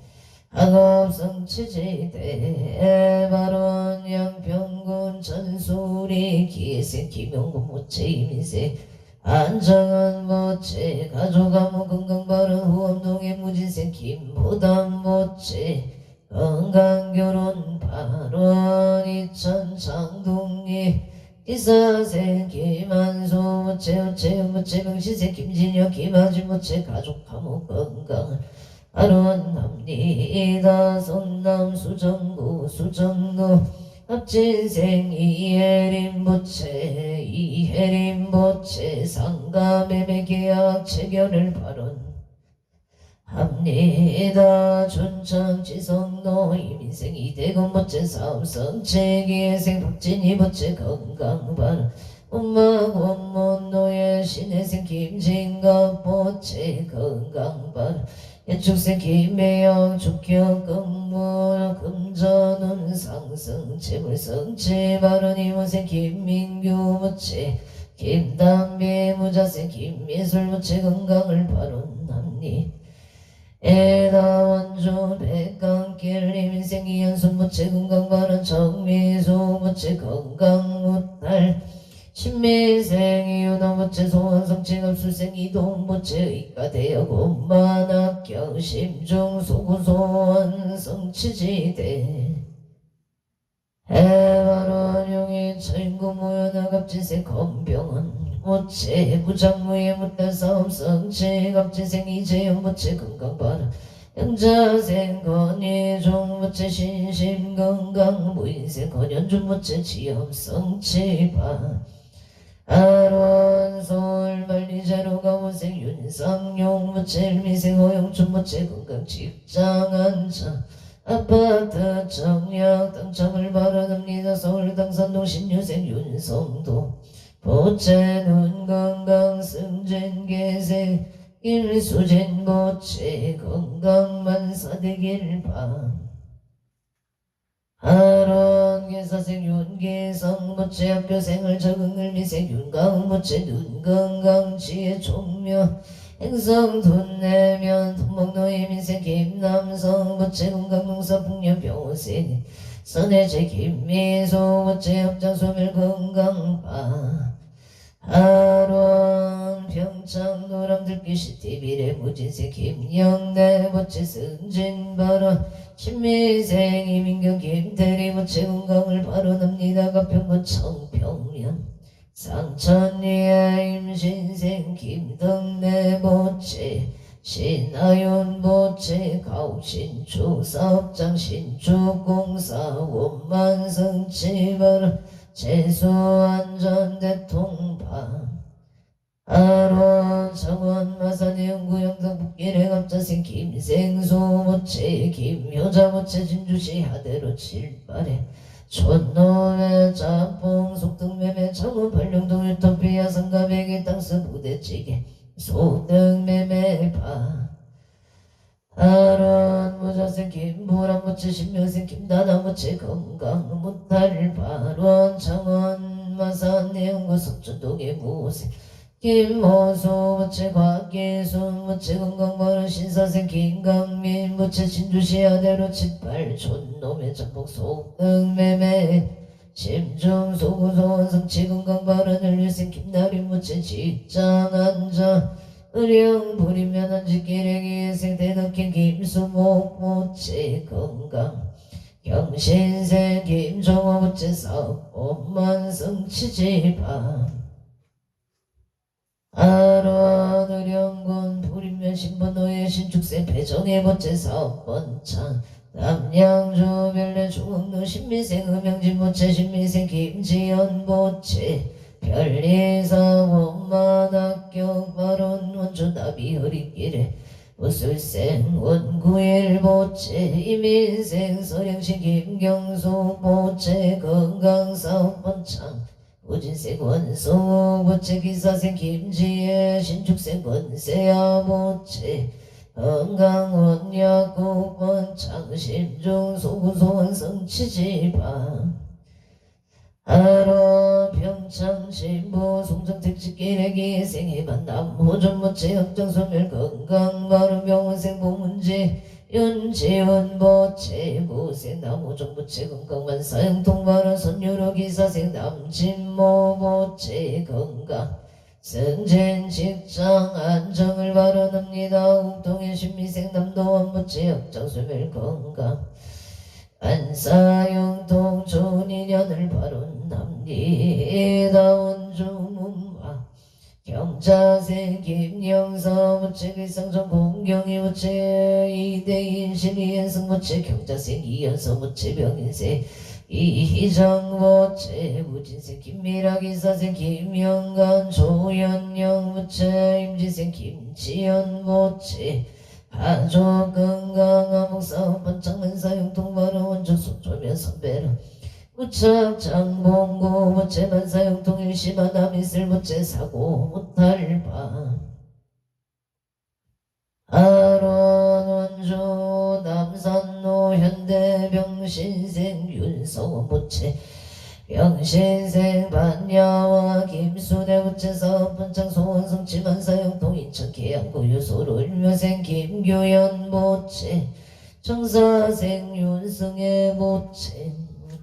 학업성 치지대 발원 양평군 전수리 기생 김용구 모치 이민생 안정은 모치 가족가무 건강바른 후엄동의 무진생 김보담 모치 건강결혼 발원 이천 장동리 기사생 김한소 모체 우체 모체 명시생 김진혁 김하진 모체 가족 감옥 건강 아론합니다 성남 수정구 수정로 합진생 이혜림 모체 이혜림 모체 상가매매 계약 체결을 발언 합니다. 춘천 지성로 이민생 이대건 모체 삼성 체기예생 박진희 모체 건강발 엄마 권문노예 신혜생 김진갑 모체 건강발 예축생 김혜영 축경 건물 금전운 상승 재물성 재발언 이모생 김민규 모체 김담비 무자생 김미술 모체 건강을 발언합니다. 에다 원조 백강길 이민생 이현순 모체 건강바른 정미수 모체 건강무탈 신미생 이윤호 모체 소원성 직업술생 이동 모체 의과대역 엄만학경 심중 소구소원 성치지대 해바론 용인 천구 무연학갑진생 건병원 모체 무장무예 무탈사업 성치 갑진생 이재영 모체 건강바라 영자생 건예종 모체 신심건강 무인생 건연중 모체 지엄 성치바 아론 서울만리자로 가모생 윤상용 모체 일미생 허영춘 모체 건강 직장안자 아파트 정약 당첨을 바라옵니다. 서울 당산동 신유생 윤성도 보채 눈 건강 승진 계생 일수진 보채 건강만 사되길 밤 하론 계사생 윤계성 보채 학교생을 적응을 미생 윤강 보채 눈 건강 지혜 총명 행성 돈 내면 돈먹노예 민생 김남성 보채 건강농사 풍년 병호생 선해제 김미소 모체 협장 소멸 건강바 하론 평창 노람들기 시티비레 무진세 김영래 모체 승진발언 신미생 이민경 김대리 모체 건강을 발언합니다. 가평군 청평면 상천리에 임신생 김덕래 모체 신하윤 모체 가옥신축 사업장 신축공사 원만성 치발 재수안전대통파 아론 창원 마산의 연구영상 북길의 갑자생 김생수 모체 김효자 모체 진주시 하대로 칠발에 촌놈의 짬뽕 속등매매 창원 발령동 유토피아 상가백의 땅스 부대찌개 소등매매파 아론 무자생 김보람 모체 신명생 김다나 모체 건강 무탈 발원 창원 마산 내연구 석촌동의 무생 김호수 모체 곽기순 모체 건강바른 신사생 김강민 모체 진주시 아대로 칠팔 촌놈의 전복 소등매매 심중 소구소원 성치 건강바른 을류생 김나리 모체 직장안자 의령 부리면 한지기레기 생대덕행 김수목 모체 건강 경신생 김종호부채사업 엄만성치지밤 아론 의령군 불임면 신번호의 신축생 배정의 보채사업 번창 남양주 별내 중흥로 신미생 음영진 보채 신미생 김지연 보채 별리사 원만학교 바론 원주 나비 허리길에 무술생 원구일 보채 이민생 서령신 김경수 보채 건강사업 번창 우진생 원소 보채 기사생 김지혜 신축생 권세야 보채 건강원야구 번창 신중 소구소원 성치지방 하루 평창 신부 송정택지기래기 생이만 남호전 모채 역정소멸 건강바로 병원생 보문지 윤지원 보채 무생 남호정 보채 건강만 사형통바로 선유로 기사생 남진모 보채 건강 승진 직장 안정을 바라옵니다. 웅통의 신미생 남도원 보채 역정소멸 건강 안사용통 좋은 인연을 바론납니다. 원주문화 경자생 김영서 부채 길상정 공경이 부채 이대인 신이현승 부채 경자생 이현서 부채 병인생 이희정 부채 무진생 김미라 기사생 김영간 조연영 부채 임지생 김지연 부채 가족 건강한 목사업 번창만사 용통바로 원주 속초면 선배로 우착장 봉고 부채 만사 용통 일시만 남이슬 부채 사고 못할바 아론 원주 남산로 현대병신생 윤성원 부채 병신생 반야와 김수대 부채사업 번창 소원성 지만사용통 인천 계양구 유소로 일묘생 김규현 부채 정사생 윤승의 부채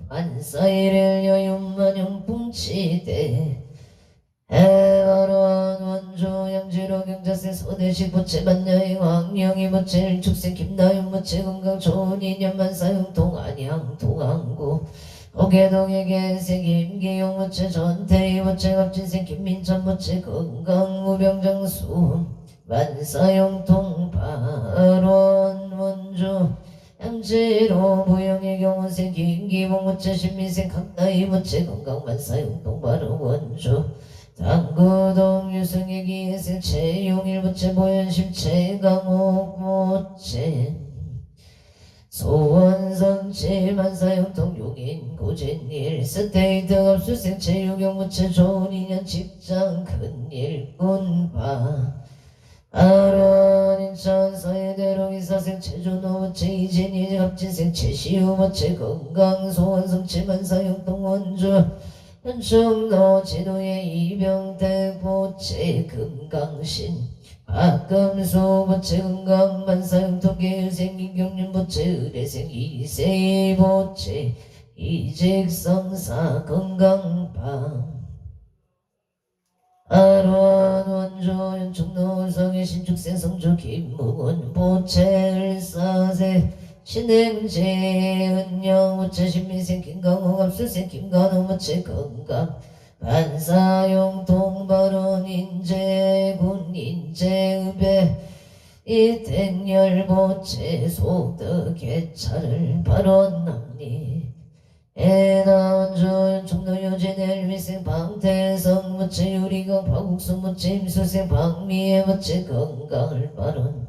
안사일일 여윤만용 붕치대 해바로한 원주 양지로 경자생 소대식 부채 만여행 황영희 부채 일축생 김나윤 부채 건강 좋은 인연 만사용통 안양 동안구 오계동의 개생 김기용 부채 전태희 부채 갑진생 김민천 부채 건강 무병장수 만사용통 바론 원주 양지로 부영의 경원생 김기봉 부채 신민생 강나희 부채 건강 만사용통 바론 원주 당구동 유승의 기생 최용일 부채 보현심 최강옥 부채 소원성치 만사용통 용인 고진일 스테이트 업수생 체육용 부채 좋은 인연 직장 큰일꾼바 아론 인천 서해대로 이사생 체조노 부채 이진이 갑진생 최시우 부채 건강 소원성치 만사용통 원주 현충로 지도의 이병택 부채 금강신 박금수 부채 건강 만사용통 계율생 인경륜 부채 의뢰생 이세희 부채 이직성사 건강방 아론 원주 연충로 성의 신축생 성주 김무원 부채 을사세 신행제 은영 부채 신미생 김강호 갑수생 김간호 부채 건강 반사용통 바론 인재군 인재읍에 이택열 부채 소득 개차를 바론납니 해나원주 연충로 요진 엘미생 방태성 부채 유리경 박국수 부채 임수생 박미애 부채 건강을 바론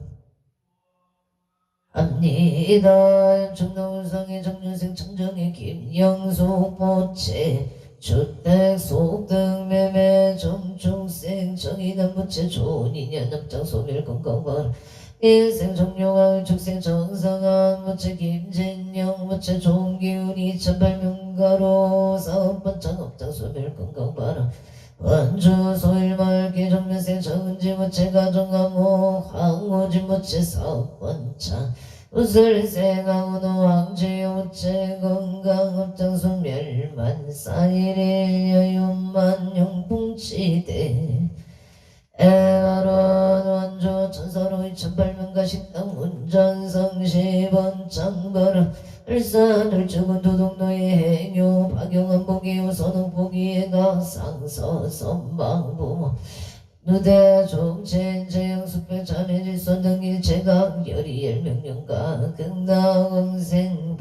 합니다. 연충로 우성의 정윤생 청정의 김영숙 부채 주택 소득 매매 정충생 정의남 부채 좋은 인연 업장 소멸 건강발 일생 종료왕 축생 정성한 부채 김진영 부채 좋은 기운 2008명가로 사업 번창 업장 소멸 건강발 원주 소일마을 개정면생 정은지 부채 가정감옥 항우진 부채 사업 번창 우슬생하우노 황제요 부채 건강 업장소 멸만사일일 여윤만용 붕치대 에바론 원조 천서로 2008명가 식당 운전성시 번창벌 을산 죽은 도덕노의 행요 박영한 보기요 선홍 보기에가 상서 선방부 누대 종첸 재영숙별 자매질선 등일 제각 열이엘 명령가 극락응생파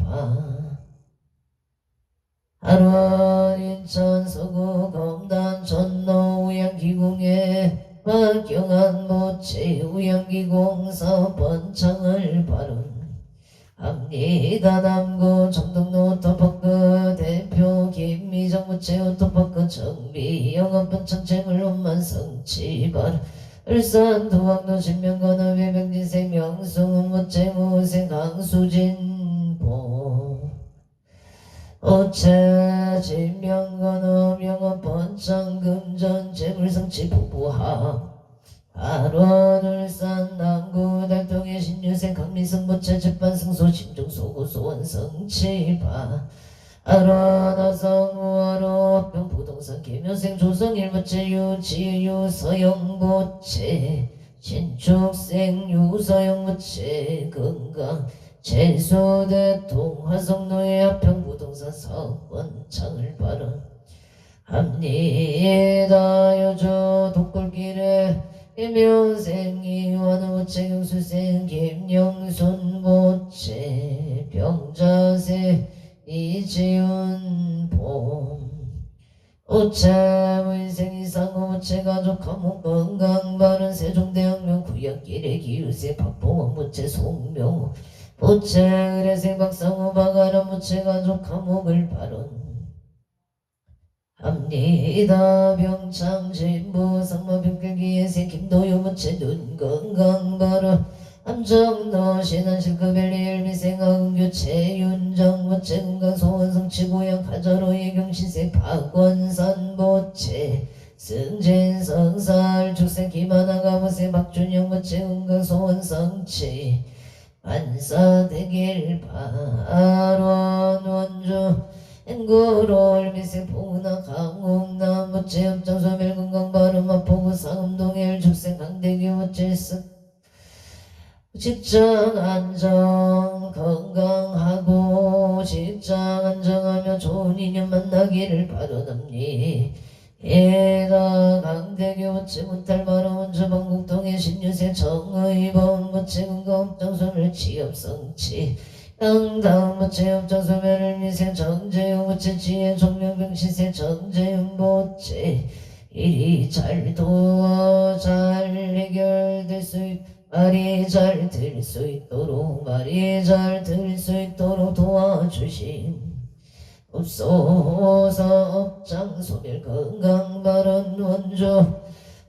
하루원 인천 서구 검단 전노 우양기공에 박경한 모체 우양기공 사번창을 발언 합니다 남구 정동로 오토파크 대표 김미정 무체 오토파크 정비 영업번 청채물 홈만 성취발 울산 도왕도 신명건업 외병진생 명승훈 무체 무생 강수진보 오체 진명건업 영업번 창금전 재물성취 부부합 아론 울산 남구 달동의 신유생 강민성 모체 재판승소 심중소구소 원성치파 아론 어성 우아로 병 부동산 개묘생 조성일 모체 유지유 서영 모체 신축생 유서영 모체 건강 제수대통 화성노예 합평 부동산 사업원창을 발언 합니다 여주 독골길에 김효생이 원우체 경수생 김영순 모체 병자세 이지훈 봄 오체 무인생 이상호 모체 가족 감옥 건강바른 세종대학명 구역길의 기유세 박봉원 모체 송명호 모체 의뢰생 박상호 박아람 모체 가족 감옥을 발언 합니다 병창 진부 상마병길기에세 김도유 모체 눈건강바로 함정너 신안실급엘리 일미생아 은교체 윤정 모체 건강소원성치 고향 가자로 예경신세 박원산 모체 승진 성살 축생 김하나가 모세 박준영 모체 건강소원성치 안사대길 발원 원주 앵구롤 미생 포구나 강홍남 모체 협정소 멸건강 발음 마포구 상음동일 축생 강대기 모체 직장 안정 건강하고 직장 안정하며 좋은 인연 만나기를 바라옵니 해다 강대교 모체 문탈 마루 원주 방국동의 신유세 정의범 모체 건강업장소멸 취업성치 땅당 모체 업장소멸을 미생 정재용 모체 지혜 종명병시세 정재용 모체 일이 잘 도와 잘 해결될 수 있고 말이 잘 들 수 있도록 말이 잘 들 수 있도록 도와주심 없소서 업장 소멸 건강 발언 원조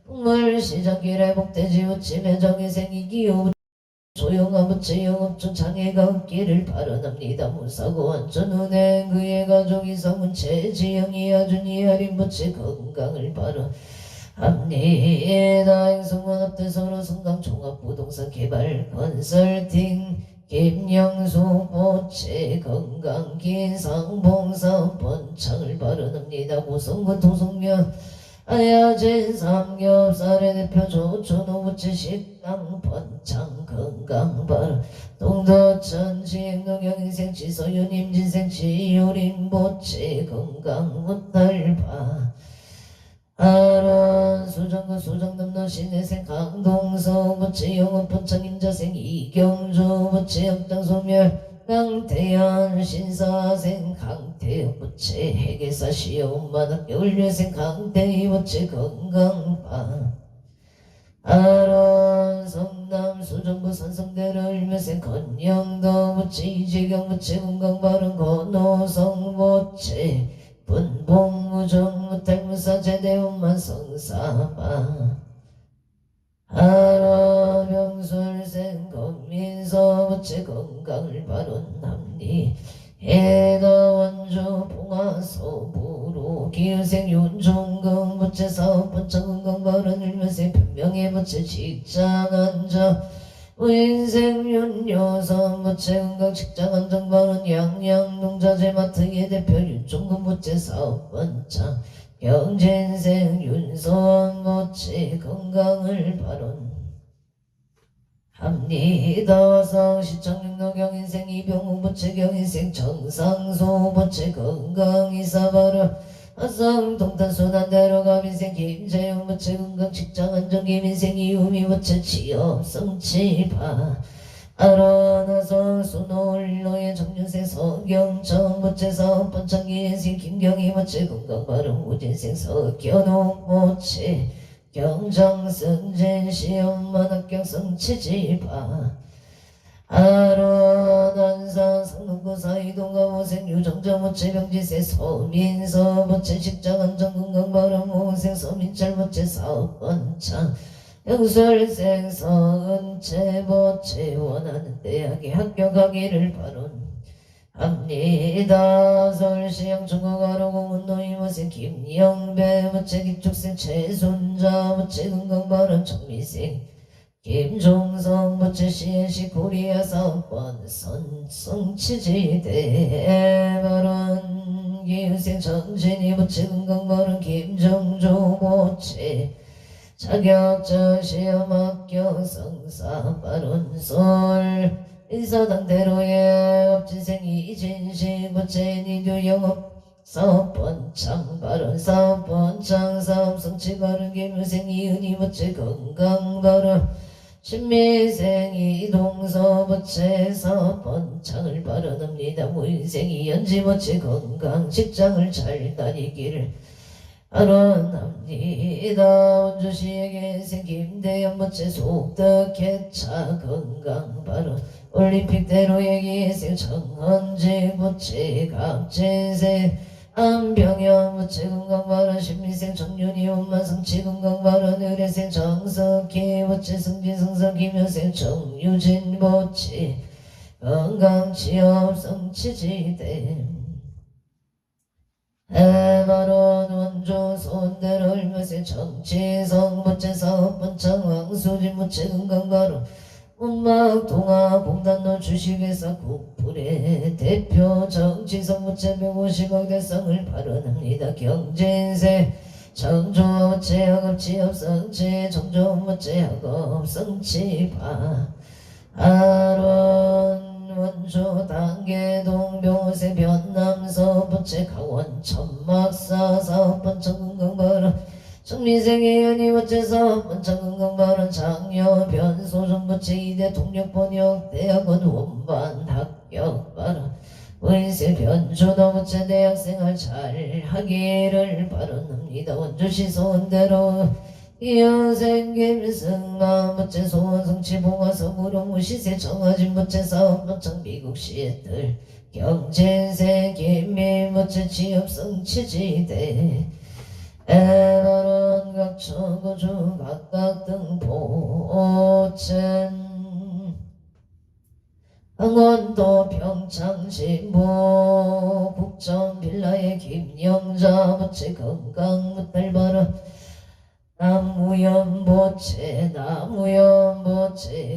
풍물 시작길에 복대지 우치 매정이 생기기요 조용한 부채 영업중 장애가 없기를 발언합니다. 무사고 안전 운행 그의 가족 이상문 최지영이 아준이 할인 부채 건강을 발언 합니다. 행성원 합대서로 성강 종합부동산 개발 컨설팅 김영수 보채 건강 기상봉사 번창을 발언합니다. 고성군 도성면 아야진 삼겹살의 대표 조촌호 부채 식당 번창 건강 발언 동도천 지행동영인생 지서윤 임진생 지효린 보채 건강 문달파 아론 수정구 수정남도 신혜생 강동서 부채 영업 본창 임자생 이경주 부채 업장소멸 강태현 신사생 강태혁 부채 해계사 시험만학 열뇌생 강태희 부채 건강파 아론 성남 수정구 산성대를 일매생 건영도 부채 이재경 부채 건강발은 건호성 부채 분봉무정 무탈무사 제대원만 성사바 하라병술생 건민서 부채 건강을 발언합니 해다 원주 봉화서부로 기유생 윤종금 부채 사업 번창 건강 발언 일면세 변명의 부채 직장 안정 우인생 윤여선 부채 건강 직장 안정 발언 양양농자재 마트의 대표 윤종금 부채 사업 번창 경진생 윤선 부채 건강을 발언 합니다. 성시청육노경인생 이병우부채경인생 정상소부채 건강이사바라 화성동탄순환대로갑인생 김재윤부채 건강직장안정김인생 이유미부채 취업성취바 아라나성 수노일로의 정윤생 서경정부채 사업번창기인생 김경희부채 건강바른 우진생 석현옥부채 경정승진 시험만 합격 성취지바 아론한산 상록구사 이동가무생 유정자무체 병지세 서민서무체 직장안정건강바람 모생 서민철무체 사업번창 영설생 서은체무체 원하는 대학에 합격하기를 바론합니다. 서울시양 중국어로 공문노이무생 김영배무체 기축생 최순자무체 건강바람 정미생 김종성무체 시행시 코리아 사업번 성취지대 바론 기은생 정진이무체 건강바람 김정조무체 자격증 시험 합격 성사 바론솔 인사당대로의 업진생 이진식 부채 니도 영업 사업번창 바론 사업번창 사업성취 바론 김유생 이은희 부채 건강 바론 신미생 이동서 부채 사업번창을 바론합니다. 무인생 이연지 부채 건강 직장을 잘 다니기를 바론합니다. 원주시에게 생김 대연부채 속덕해차 건강 바론 올림픽대로에게 생 정헌지 부채 갑진생 안병현부채 건강바론 신미생 정윤이 원만성치 건강바론 의뢰생 정석희 부채 승진승석 김효생 정유진 부채 건강취업성취지대 해바론 원조 손대로 얼마세 정치성 부채 사업번창 왕수진 부채 건강바론 운막동아 공단노 주식회사 국불의 대표 정치성 부채 150억 대상을 발언합니다. 경제인세 정조부채 학업취업성취 정조부채 학업성취바 아론 원조 단계동 병원세 변남서 부채 강원 천막사 사업번창 건강바론 정민생의 연희부채 사업번창 건강바론 장려 변소정부채 이대 동력번역 대학원 원반 합격바론 무인세 변주도부채 대학생활 잘 하기를 바론합니다. 원주시 소원대로 이현생 김승만부채 소원성취 봉화서 무롱무시세 정화진부채 사업번창 미국시애들 경진세 김민부채 취업성취지대 에바론 각처구주 각각 등보채 강원도 평창신보 국정빌라의 김영자부채 건강무탈바론 나무연보채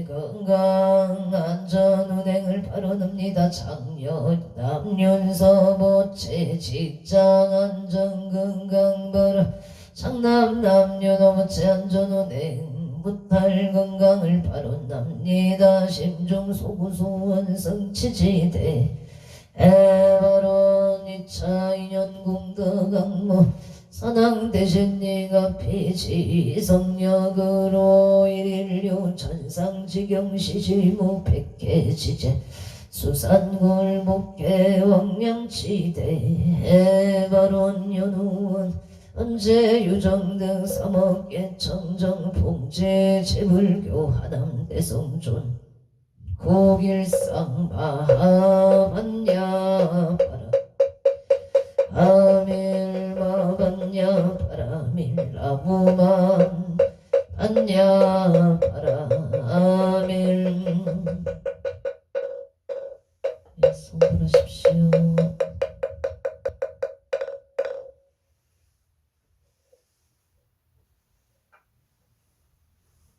건강안전운행을 바론합니다. 장려 남윤서보채 직장안전건강바론 장남 남녀노보채 안전운행 무탈 건강을 바론합니다. 심중소구소원 성취지대 에바론 2차 2년 공덕강모 선왕대신님 앞이 지성역으로 116 천상지경시실무 백해지제 수산골목계 왕명지대 에바론 연우원 언제 유정등 3억개 청정 봉제 재불교 하남 대성존 고길상 마하반야 아밀마 반야 파라밀라무만 반야 파라밀 예, 성불하십시오.